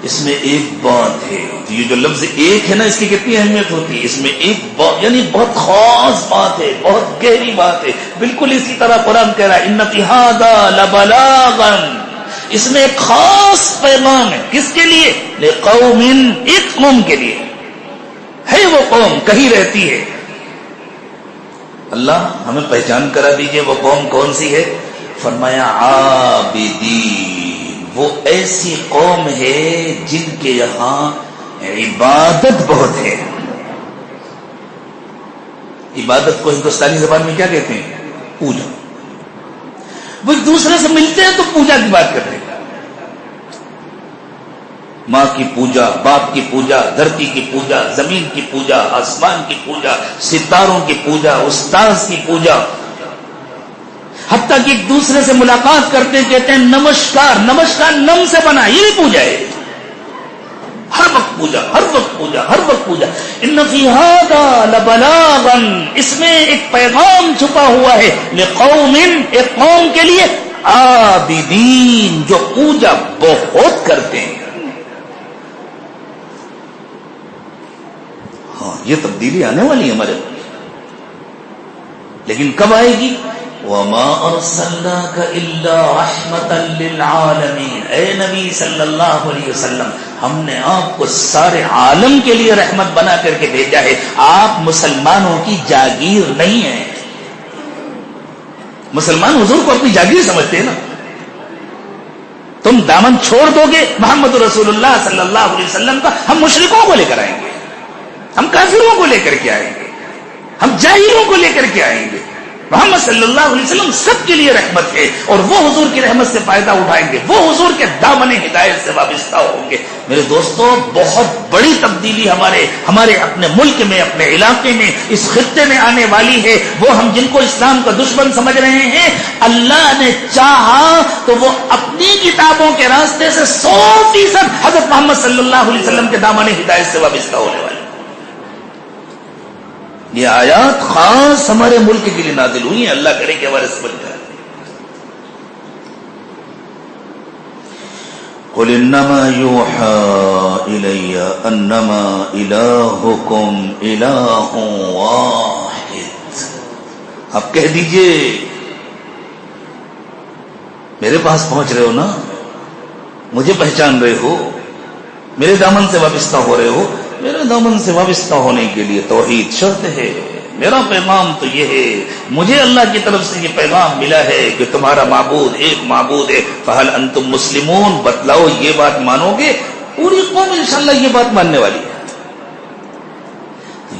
اس میں ایک بات ہے. یہ جو لفظ ایک ہے نا، اس کی کتنی اہمیت ہوتی ہے. اس میں ایک بات یعنی بہت خاص بات ہے، بہت گہری بات ہے. بالکل اسی طرح قرآن کہہ رہا ہے ان فی ھذا لبلاغا، اس میں ایک خاص پیغام ہے. کس کے لیے؟ لقوم، ایک قوم کے لیے ہے. وہ قوم کہیں رہتی ہے. اللہ ہمیں پہچان کرا دیجئے وہ قوم کون سی ہے. فرمایا عابدین، وہ ایسی قوم ہے جن کے یہاں عبادت بہت ہے. عبادت کو ہندوستانی زبان میں کیا کہتے ہیں؟ پوجا. وہ ایک دوسرے سے ملتے ہیں تو پوجا کی بات کرتے ہیں. ماں کی پوجا، باپ کی پوجا، دھرتی کی پوجا، زمین کی پوجا، آسمان کی پوجا، ستاروں کی پوجا، استاذ کی پوجا. حتیٰ کہ ایک دوسرے سے ملاقات کرتے کہتے ہیں نمسکار. نمسکار نم سے بنا، یہ بھی پوجا ہے. ہر وقت پوجا، ہر وقت پوجا، ہر وقت پوجا. ان فی ھذا لبلاغا، اس میں ایک پیغام چھپا ہوا ہے. لقوم، ایک قوم کے لیے. عابدین، جو پوجا بہت کرتے ہیں. ہاں یہ تبدیلی آنے والی ہے ہمارے، لیکن کب آئے گی؟ وما ارسلناک الا رحمتا للعالمین. اے نبی صلی اللہ علیہ وسلم، ہم نے آپ کو سارے عالم کے لیے رحمت بنا کر کے بھیجا ہے. آپ مسلمانوں کی جاگیر نہیں ہیں. مسلمان حضور کو اپنی جاگیر سمجھتے ہیں نا. تم دامن چھوڑ دو گے محمد رسول اللہ صلی اللہ علیہ وسلم کا، ہم مشرکوں کو لے کر آئیں گے، ہم کافروں کو لے کر کے آئیں گے، ہم جاہلوں کو لے کر کے آئیں گے. محمد صلی اللہ علیہ وسلم سب کے لیے رحمت ہے، اور وہ حضور کی رحمت سے فائدہ اٹھائیں گے، وہ حضور کے دامن ہدایت سے وابستہ ہوں گے. میرے دوستو، بہت بڑی تبدیلی ہمارے اپنے ملک میں، اپنے علاقے میں، اس خطے میں آنے والی ہے. وہ ہم جن کو اسلام کا دشمن سمجھ رہے ہیں، اللہ نے چاہا تو وہ اپنی کتابوں کے راستے سے 100% حضرت محمد صلی اللہ علیہ وسلم کے دامن ہدایت سے وابستہ ہونے والے. یہ آیات خاص ہمارے ملک کے لیے نازل ہوئی ہیں. اللہ کرے کہ ہمارے سمجھ جائے. قل انما يوحى الي انما الهكم اله واحد. آپ کہہ دیجئے، میرے پاس پہنچ رہے ہو نا، مجھے پہچان رہے ہو، میرے دامن سے وابستہ ہو رہے ہو. میرے دامن سے وابستہ ہونے کے لیے توحید شرط ہے. میرا پیغام تو یہ ہے، مجھے اللہ کی طرف سے یہ پیغام ملا ہے کہ تمہارا معبود ایک معبود ہے. فہل انتم مسلمون، بتلاؤ یہ بات مانو گے؟ پوری قوم انشاءاللہ یہ بات ماننے والی ہے.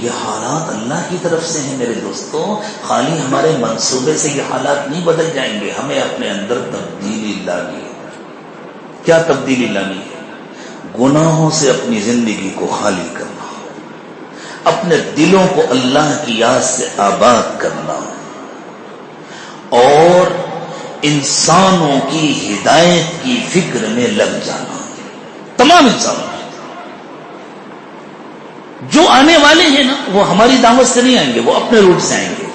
یہ حالات اللہ کی طرف سے ہیں میرے دوستوں. خالی ہمارے منصوبے سے یہ حالات نہیں بدل جائیں گے. ہمیں اپنے اندر تبدیلی لانی ہے. کیا تبدیلی لانی ہے؟ گناہوں سے اپنی زندگی کو خالی کرنا، اپنے دلوں کو اللہ کی یاد سے آباد کرنا، اور انسانوں کی ہدایت کی فکر میں لگ جانا. تمام انسانوں جو آنے والے ہیں نا، وہ ہماری دعوت سے نہیں آئیں گے، وہ اپنے روٹ سے آئیں گے.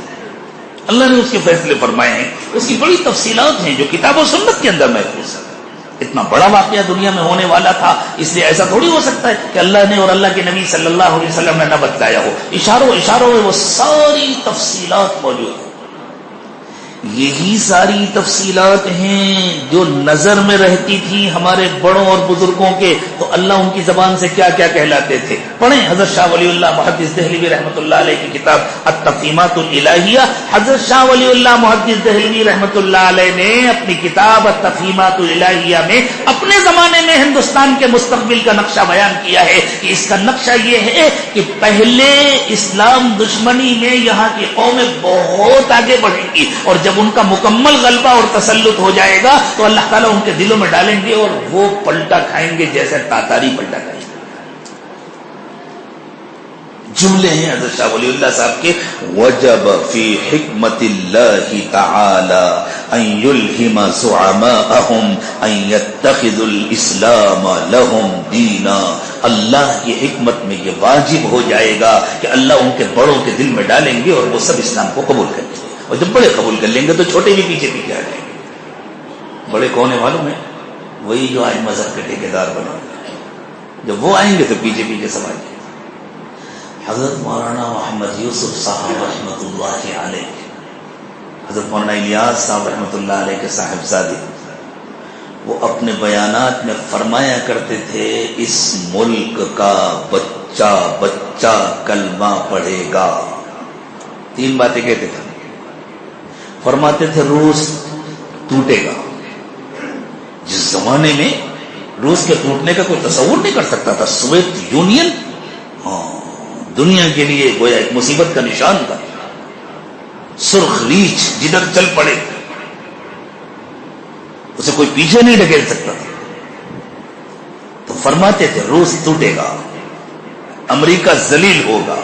اللہ نے اس کے فیصلے فرمائے ہیں. اس کی بڑی تفصیلات ہیں جو کتاب و سنت کے اندر محفوظ ہے. اتنا بڑا واقعہ دنیا میں ہونے والا تھا، اس لیے ایسا تھوڑی ہو سکتا ہے کہ اللہ نے اور اللہ کے نبی صلی اللہ علیہ وسلم نے نہ بتلایا ہو. اشاروں میں وہ ساری تفصیلات موجود ہیں. یہی ساری تفصیلات ہیں جو نظر میں رہتی تھی ہمارے بڑوں اور بزرگوں کے، تو اللہ ان کی زبان سے کیا کیا کہلاتے تھے. پڑھیں حضرت شاہ ولی اللہ محدث دہلوی رحمۃ اللہ علیہ کی کتاب التفہیمات الالہیہ. حضرت شاہ ولی اللہ محدث دہلوی رحمۃ اللہ علیہ نے اپنی کتاب التفہیمات الالہیہ میں اپنے زمانے میں ہندوستان کے مستقبل کا نقشہ بیان کیا ہے کہ اس کا نقشہ یہ ہے کہ پہلے اسلام دشمنی میں یہاں کی قومیں بہت آگے بڑھیں گی، اور جب ان کا مکمل غلبہ اور تسلط ہو جائے گا تو اللہ تعالیٰ ان کے دلوں میں ڈالیں گے اور وہ پلٹا کھائیں گے جیسے تاتاری پلٹا کھائیں گے. جملے ہیں حضرت شاہ ولی اللہ صاحب کے. وجب فی حکمت اللہ تعالی ان یلہم زعماءہم ان یتخذوا الاسلام لہم دینا. اللہ کی حکمت میں یہ واجب ہو جائے گا کہ اللہ ان کے بڑوں کے دل میں ڈالیں گے اور وہ سب اسلام کو قبول کریں گے. اور جب بڑے قبول کر لیں گے تو چھوٹے بھی پیچھے پیچھے آ جائیں گے. بڑے کون ہیں معلوم ہے؟ وہی جو آج مذہب کے ٹھیکیدار بنا. جب وہ آئیں گے تو پیچھے پیچھے سب آئیں گے. حضرت مولانا محمد یوسف صاحب رحمۃ اللہ علیہ، حضرت مولانا الیاس صاحب رحمۃ اللہ علیہ کے صاحبزادے، وہ اپنے بیانات میں فرمایا کرتے تھے اس ملک کا بچہ بچہ کلمہ پڑھے گا. 3 باتیں کہتے تھے. فرماتے تھے روس ٹوٹے گا. جس زمانے میں روس کے ٹوٹنے کا کوئی تصور نہیں کر سکتا تھا. سوویت یونین دنیا کے لیے گویا ایک مصیبت کا نشان تھا. سرخ ریچھ جدھر چل پڑے اسے کوئی پیچھے نہیں ڈھکیل سکتا تھا. تو فرماتے تھے روس ٹوٹے گا، امریکہ ذلیل ہوگا،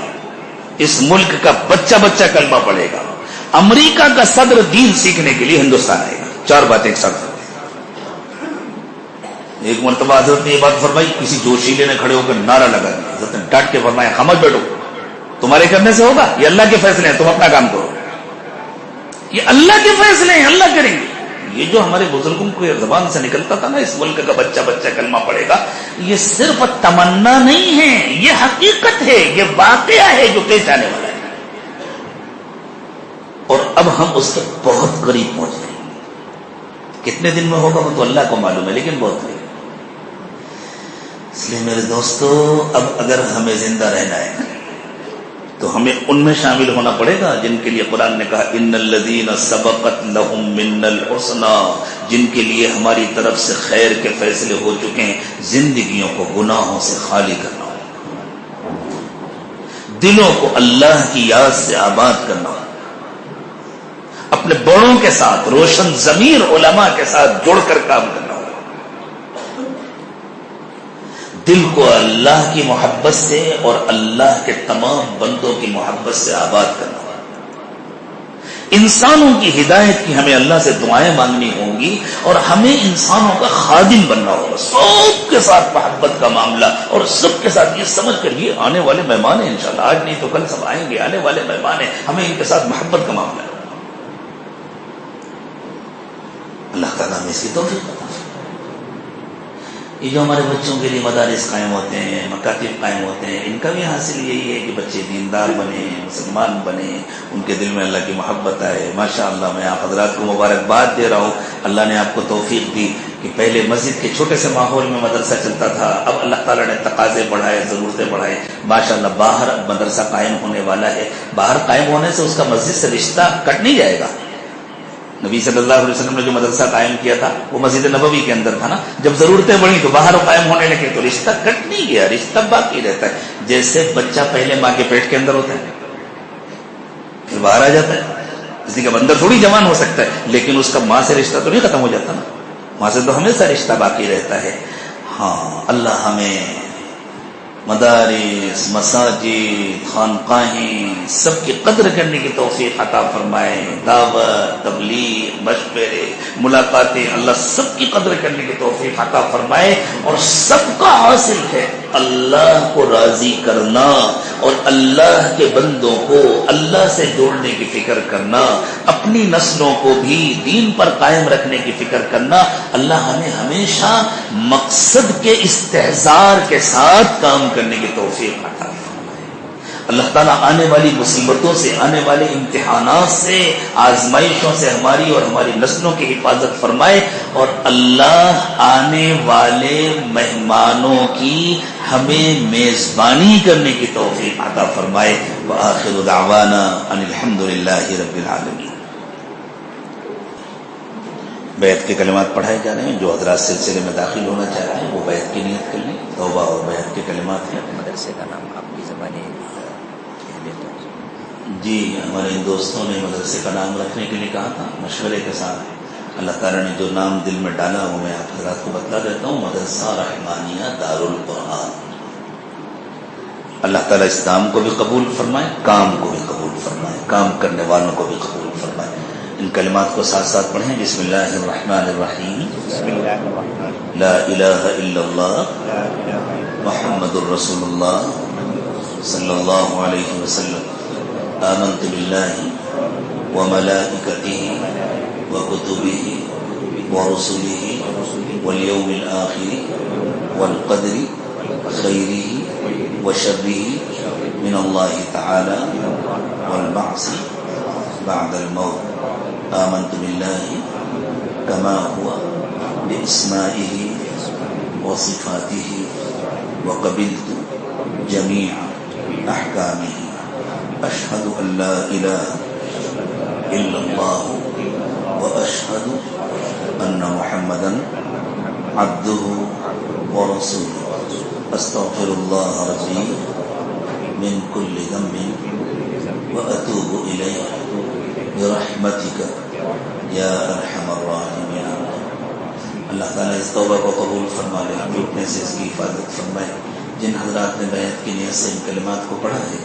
اس ملک کا بچہ بچہ کلمہ پڑھے گا، امریکہ کا صدر دین سیکھنے کے لیے ہندوستان آئے گا. 4 باتیں ایک ساتھ. ایک مرتبہ حضرت نے یہ بات فرمائی، کسی جوشیلے نے کھڑے ہو کر نعرہ لگا دیا. حضرت نے ڈانٹ کے فرمایا خاموش بیٹھو، تمہارے کرنے سے ہوگا؟ یہ اللہ کے فیصلے ہیں، تم اپنا کام کرو. یہ اللہ کے فیصلے ہیں، اللہ کریں گے. یہ جو ہمارے بزرگوں کو زبان سے نکلتا تھا نا، اس ملک کا بچہ بچہ کلمہ پڑھے گا، یہ صرف تمنا نہیں ہے، یہ حقیقت ہے، یہ واقعہ ہے جو پیش آنے والا ہے. اور اب ہم اس کے بہت قریب پہنچ گئے. کتنے دن میں ہوگا وہ تو اللہ کو معلوم ہے، لیکن بہت قریب. اس لیے میرے دوستو، اب اگر ہمیں زندہ رہنا ہے تو ہمیں ان میں شامل ہونا پڑے گا جن کے لیے قرآن نے کہا ان الذین سبقت لہم منا الحسنی، جن کے لیے ہماری طرف سے خیر کے فیصلے ہو چکے ہیں. زندگیوں کو گناہوں سے خالی کرنا ہو، دلوں کو اللہ کی یاد سے آباد کرنا ہو، اپنے بڑوں کے ساتھ روشن ضمیر علماء کے ساتھ جڑ کر کام کرنا ہو، دل کو اللہ کی محبت سے اور اللہ کے تمام بندوں کی محبت سے آباد کرنا ہوگا. انسانوں کی ہدایت کی ہمیں اللہ سے دعائیں مانگنی ہوں گی اور ہمیں انسانوں کا خادم بننا ہوگا. سب کے ساتھ محبت کا معاملہ اور سب کے ساتھ یہ سمجھ کر یہ آنے والے مہمان ہیں، انشاءاللہ آج نہیں تو کل سب آئیں گے، آنے والے مہمان ہیں، ہمیں ان کے ساتھ محبت کا معاملہ ہے. اللہ تعالیٰ ہمیں اس کی توفیق عطا فرمائے. یہ جو ہمارے بچوں کے لیے مدارس قائم ہوتے ہیں، مکاتب قائم ہوتے ہیں، ان کا بھی حاصل یہی ہے کہ بچے دیندار بنے، مسلمان بنے، ان کے دل میں اللہ کی محبت آئے. ماشاءاللہ میں آپ حضرات کو مبارکباد دے رہا ہوں. اللہ نے آپ کو توفیق دی کہ پہلے مسجد کے چھوٹے سے ماحول میں مدرسہ چلتا تھا، اب اللہ تعالیٰ نے تقاضے بڑھائے، ضرورتیں بڑھائے. ماشاءاللہ باہر اب مدرسہ قائم ہونے والا ہے. باہر قائم ہونے سے اس کا مسجد سے رشتہ کٹ نہیں جائے گا. نبی صلی اللہ علیہ وسلم نے جو مدرسہ قائم کیا تھا وہ مسجد نبوی کے اندر تھا نا. جب ضرورتیں بڑھی تو باہر قائم ہونے لگے تو رشتہ کٹ نہیں گیا، رشتہ باقی رہتا ہے. جیسے بچہ پہلے ماں کے پیٹ کے اندر ہوتا ہے پھر باہر آ جاتا ہے، اسی کا اندر تھوڑی جوان ہو سکتا ہے، لیکن اس کا ماں سے رشتہ تو نہیں ختم ہو جاتا نا، ماں سے تو ہمیشہ رشتہ باقی رہتا ہے. ہاں اللہ ہمیں مدارس، مساجد، خانقاہیں سب کی قدر کرنے کی توفیق عطا فرمائے. دعوت، تبلیغ، مشورے، ملاقاتیں، اللہ سب کی قدر کرنے کی توفیق عطا فرمائے. اور سب کا حاصل ہے اللہ کو راضی کرنا اور اللہ کے بندوں کو اللہ سے جوڑنے کی فکر کرنا، اپنی نسلوں کو بھی دین پر قائم رکھنے کی فکر کرنا. اللہ ہمیں ہمیشہ مقصد کے استحضار کے ساتھ کام کرنے کی توفیق عطا فرمائے. اللہ تعالیٰ آنے والی مصیبتوں سے، آنے والے امتحانات سے، آزمائشوں سے ہماری اور ہماری نسلوں کی حفاظت فرمائے. اور اللہ آنے والے مہمانوں کی ہمیں میزبانی کرنے کی توفیق عطا فرمائے. وآخر دعوانا ان الحمدللہ رب العالمین. بیعت کے کلمات پڑھائے جا رہے ہیں. جو حضرات سلسلے میں داخل ہونا چاہ رہے ہیں وہ بیعت کی نیت کر لیں. توبہ اور بیعت کے کلمات ہیں. مدرسے کا نام آپ کی زبانی جی ہمارے ان دوستوں نے مدرسے کا نام رکھنے کے لیے کہا تھا مشورے کے ساتھ. اللہ تعالیٰ نے جو نام دل میں ڈالا وہ میں آپ حضرات کو بتلا دیتا ہوں. مدرسہ رحمانیہ دار القرآن. اللہ تعالیٰ اس نام کو بھی قبول فرمائے، کام کو بھی قبول فرمائے، کام کرنے والوں کو بھی قبول فرمائے. ان کلمات کو ساتھ ساتھ پڑھیں. بسم اللہ الرحمن الرحیم. لا الہ الا اللہ محمد الرسول اللہ صلی اللہ علیہ وسلم. آمنت باللہ وملائکتہ وکتبہ ورسلہ والیوم الآخر والقدر خيره وشره من الله تعالى والبعث بعد الموت. آمنت بالله كما هو بأسمائه وصفاته وقبلت جميع أحكامه. أشهد أن لا إله إلا الله وأشهد أن محمدا عبده ورسوله. أستغفر الله ربي من كل ذنب وأتوب إليه برحمتك يا أرحم الراحمين. اللہ تعالیٰ اس توبہ کو قبول فرما لے، ٹوٹنے سے اس کی حفاظت فرمائے. جن حضرات نے بیعت کی نیت سے ان کلمات کو پڑھا ہے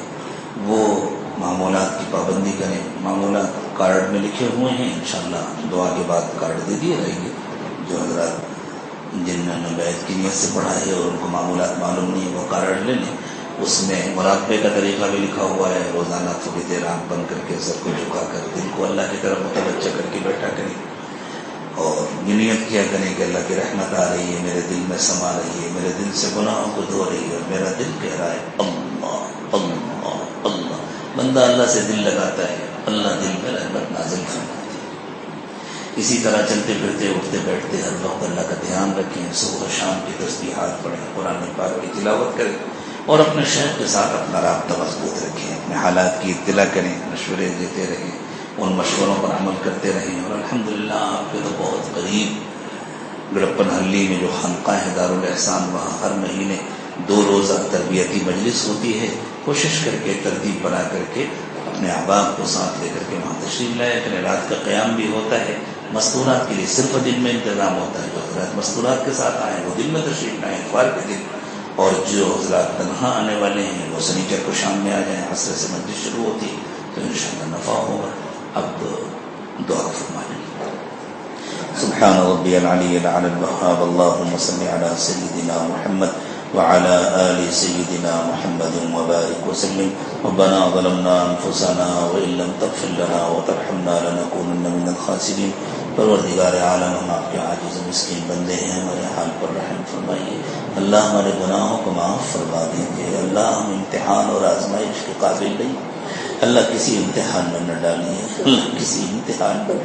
وہ معمولات کی پابندی کریں. معمولات کارڈ میں لکھے ہوئے ہیں، انشاءاللہ دعا کے بعد کارڈ دے دیے جائیں گے. جو حضرات جنہوں نے بیعت کی نیت سے پڑھا ہے اور ان کو معمولات معلوم نہیں ہے وہ کارڈ لے لیں. اس میں مراقبے کا طریقہ بھی لکھا ہوا ہے. روزانہ تھوڑی دیر آنکھ بند کر کے سر کو جھکا کر دل کو اللہ کی طرف متوجہ کر کے بیٹھا کریں اور یہ نیت کیا کریں کہ اللہ کی رحمت آ رہی ہے، میرے دل میں سما رہی ہے، میرے دل سے گناہوں کو دھو رہی ہے اور میرا دل کہہ رہا ہے اللہ اللہ اللہ. بندہ اللہ سے دل لگاتا ہے، اللہ دل میں رحمت نازل فرماتی ہے. اسی طرح چلتے پھرتے اٹھتے بیٹھتے ہر وقت اللہ کا دھیان رکھیں. صبح و شام کی تسبیحات پڑھیں، قرآن پاک کی تلاوت کریں اور اپنے شیخ کے ساتھ اپنا رابطہ مضبوط رکھیں. اپنے حالات کی اطلاع کریں، مشورے دیتے رہیں، ان مشوروں پر عمل کرتے رہیں. اور الحمدللہ آپ کے تو بہت قریب گڑپن حلی میں جو خانقاہ ہے دارالاحسان، وہاں ہر مہینے 2 روزہ تربیتی مجلس ہوتی ہے. کوشش کر کے ترتیب بنا کر کے اپنے احباب کو ساتھ لے کر کے وہاں تشریف لائے کریں. رات کا قیام بھی ہوتا ہے. مستورات کے لیے صرف دن میں انتظام ہوتا ہے. جو حضرات مستورات کے ساتھ آئے وہ دن میں تشریف لائیں اتوار کے دن، اور جو حضرات تنہا آنے والے ہیں وہ سنیچر کو شام میں آ جائیں. عصر سے مسجد شروع ہوتی ہے تو انشاءاللہ نفع ہوگا. اب دعا فرمائیں. سبحان ربی العلی العلی الوهاب. اللهم صل على سيدنا محمد وعلى آل سيدنا محمد وبارك وسلم. ربنا ظلمنا أنفسنا وإن لم تغفر لنا وترحمنا لنكونن من الخاسرين. پروردگار عالم، ہم آپ کے عاجز مسکین بندے ہیں، ہمارے حال پر رحم فرمائیے. اللہ ہمارے گناہوں کو معاف فرما دیجیے. اللہ ہم امتحان اور آزمائش کے قابل نہیں. اللہ کسی امتحان میں نہ ڈالیے، اللہ کسی امتحان میں.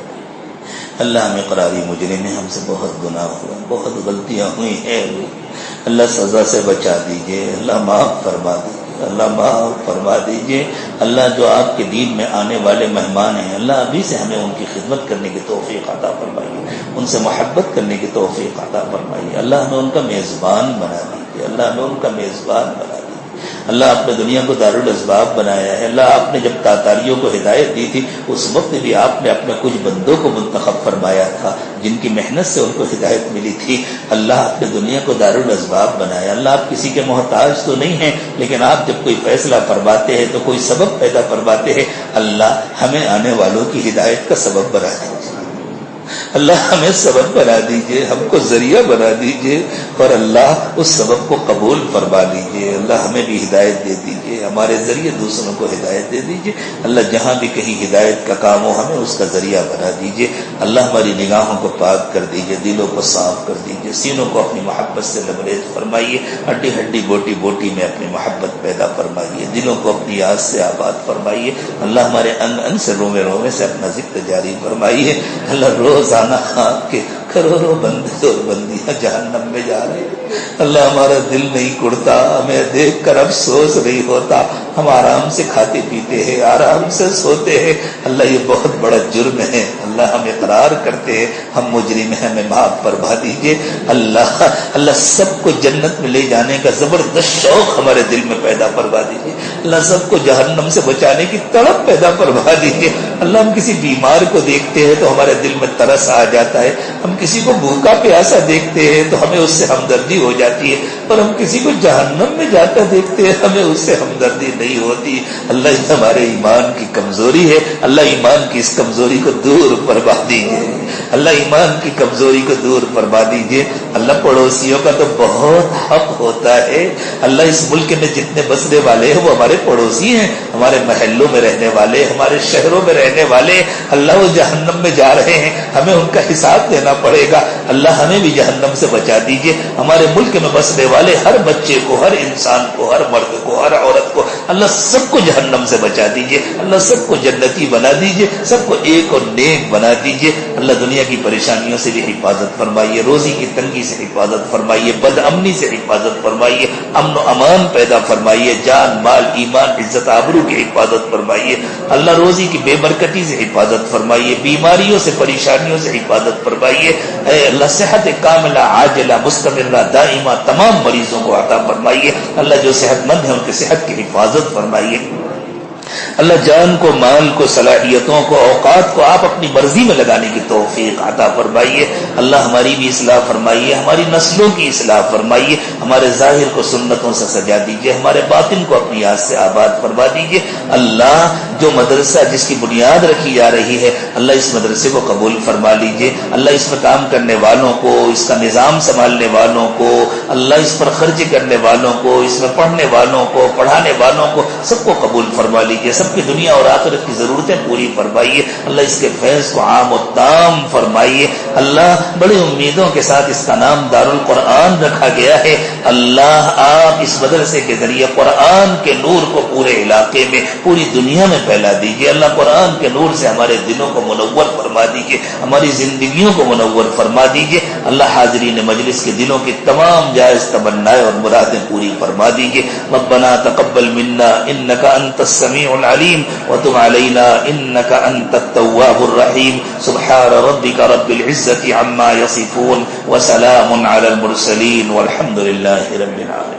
اللہ ہمیں قراری مجرم ہے، ہم سے بہت گناہ ہوا، بہت غلطیاں ہوئی ہیں. اللہ سزا سے بچا دیجیے. اللہ معاف فرما دیجیے. اللہ معاف فرما دیجیے. اللہ جو آپ کے دین میں آنے والے مہمان ہیں، اللہ ابھی سے ہمیں ان کی خدمت کرنے کی توفیق عطا فرمائیے، ان سے محبت کرنے کی توفیق عطا فرمائیے. اللہ ہمیں ان کا میزبان بنا دیجیے. اللہ ہمیں ان کا میزبان بنا دیجیے. اللہ آپ نے دنیا کو دارالاسباب بنایا ہے. اللہ آپ نے جب تاتاریوں کو ہدایت دی تھی اس وقت بھی آپ نے اپنے کچھ بندوں کو منتخب فرمایا تھا جن کی محنت سے ان کو ہدایت ملی تھی. اللہ آپ نے دنیا کو دارالاسباب بنایا. اللہ آپ کسی کے محتاج تو نہیں ہیں، لیکن آپ جب کوئی فیصلہ فرماتے ہیں تو کوئی سبب پیدا فرماتے ہیں. اللہ ہمیں آنے والوں کی ہدایت کا سبب بنا دیجیے. اللہ ہمیں سبب بنا دیجئے، ہم کو ذریعہ بنا دیجئے، اور اللہ اس سبب کو قبول فرما لیجئے. اللہ ہمیں بھی ہدایت دے دیجئے، ہمارے ذریعے دوسروں کو ہدایت دے دیجئے. اللہ جہاں بھی کہیں ہدایت کا کام ہو ہمیں اس کا ذریعہ بنا دیجئے. اللہ ہماری نگاہوں کو پاک کر دیجئے، دلوں کو صاف کر دیجئے، سینوں کو اپنی محبت سے لبریز فرمائیے، ہڈی ہڈی بوٹی بوٹی میں اپنی محبت پیدا فرمائیے، دلوں کو اپنی یاد سے آباد فرمائیے. اللہ ہمارے انگ انگ سے رومے رومے سے اپنا ذکر جاری فرمائیے. اللہ روزانہ آپ کے کروڑوں بندے اور بندیاں جہنم میں جا رہے ہیں. اللہ ہمارا دل نہیں کڑتا، ہمیں دیکھ کر افسوس نہیں ہوتا. ہم آرام سے کھاتے پیتے ہیں، آرام سے سوتے ہیں. اللہ یہ بہت بڑا جرم ہے. اللہ ہم اقرار کرتے ہیں ہم مجرم ہیں، ہمیں معاف فرما دیجیے. اللہ سب کو جنت میں لے جانے کا زبردست شوق ہمارے دل میں پیدا فرما دیجیے. اللہ سب کو جہنم سے بچانے کی تڑپ پیدا فرما دیجیے. اللہ ہم کسی بیمار کو دیکھتے ہیں تو ہمارے دل میں ترس آ جاتا ہے. ہم کسی کو بھوکا پیاسا دیکھتے ہیں تو ہمیں اس سے ہمدردی ہو جاتی ہے، اور ہم کسی کو جہنم میں جاتا دیکھتے ہیں ہمیں اس سے ہمدردی نہیں ہوتی. اللہ یہ ہمارے ایمان کی کمزوری ہے. اللہ ایمان کی اس کمزوری کو دور فرما دیجیے. اللہ ایمان کی کمزوری کو دور فرما دیجیے. اللہ پڑوسیوں کا تو بہت حق ہوتا ہے. اللہ اس ملک میں جتنے بسنے والے ہیں وہ ہمارے پڑوسی ہیں، ہمارے محلوں میں رہنے والے، ہمارے شہروں میں رہنے والے. اللہ وہ جہنم میں جا رہے ہیں، ہمیں ان کا حساب دینا پڑے گا. اللہ ہمیں بھی جہنم سے بچا دیجیے. ہمارے ملک میں بسنے والے ہر بچے کو، ہر انسان کو، ہر مرد کو، ہر عورت کو اللہ سب کو جہنم سے بچا دیجئے، اللہ سب کو جنتی بنا دیجئے، سب کو ایک اور نیک بنا دیجئے۔ اللہ دنیا کی پریشانیوں سے بھی حفاظت فرمائیے، روزی کی تنگی سے حفاظت فرمائیے، بد امنی سے حفاظت فرمائیے، امن و امان پیدا فرمائیے، جان مال ایمان عزت آبرو کی حفاظت فرمائیے، اللہ روزی کی بے برکتی سے حفاظت فرمائیے، بیماریوں سے پریشانیوں سے حفاظت فرمائیے، اے اللہ صحت کاملہ عاجلہ مستمرہ دائمہ تمام مریضوں کو عطا فرمائیے، اللہ جو صحت مند ہیں ان کی صحت کی حفاظت فرمائیے، اللہ جان کو مال کو صلاحیتوں کو اوقات کو آپ اپنی مرضی میں لگانے کی توفیق عطا فرمائیے، اللہ ہماری بھی اصلاح فرمائیے، ہماری نسلوں کی اصلاح فرمائیے، ہمارے ظاہر کو سنتوں سے سجا دیجیے، ہمارے باطن کو اپنی یاد سے آباد فرما دیجیے، اللہ جو مدرسہ جس کی بنیاد رکھی جا رہی ہے اللہ اس مدرسے کو قبول فرما لیجیے، اللہ اس میں کام کرنے والوں کو، اس کا نظام سنبھالنے والوں کو، اللہ اس پر خرچ کرنے والوں کو، اس میں پڑھنے والوں کو، پڑھانے والوں کو سب کو قبول فرما لیجیے، سب کی دنیا اور آخرت کی ضرورتیں پوری فرمائیے، اللہ اس کے فیض کو عام و تام فرمائیے، اللہ بڑی امیدوں کے ساتھ اس کا نام دارالقرآن رکھا گیا ہے، اللہ آپ اس مدرسے کے ذریعے قرآن کے نور کو پورے علاقے میں پوری دنیا میں پھیلا دیجیے، اللہ قرآن کے نور سے ہمارے دلوں کو منور فرما دیجیے، ہماری زندگیوں کو منور فرما دیجیے، اللہ حاضرین مجلس کے دلوں کی تمام جائز تمنائیں اور مرادیں پوری فرما دیجیے، ربنا تقبل منا انك انت السميع العليم وتب علينا انك انت التواب الرحيم سبحان ربك رب العزة عما يصفون وسلام على المرسلين والحمد لله رب العالمين.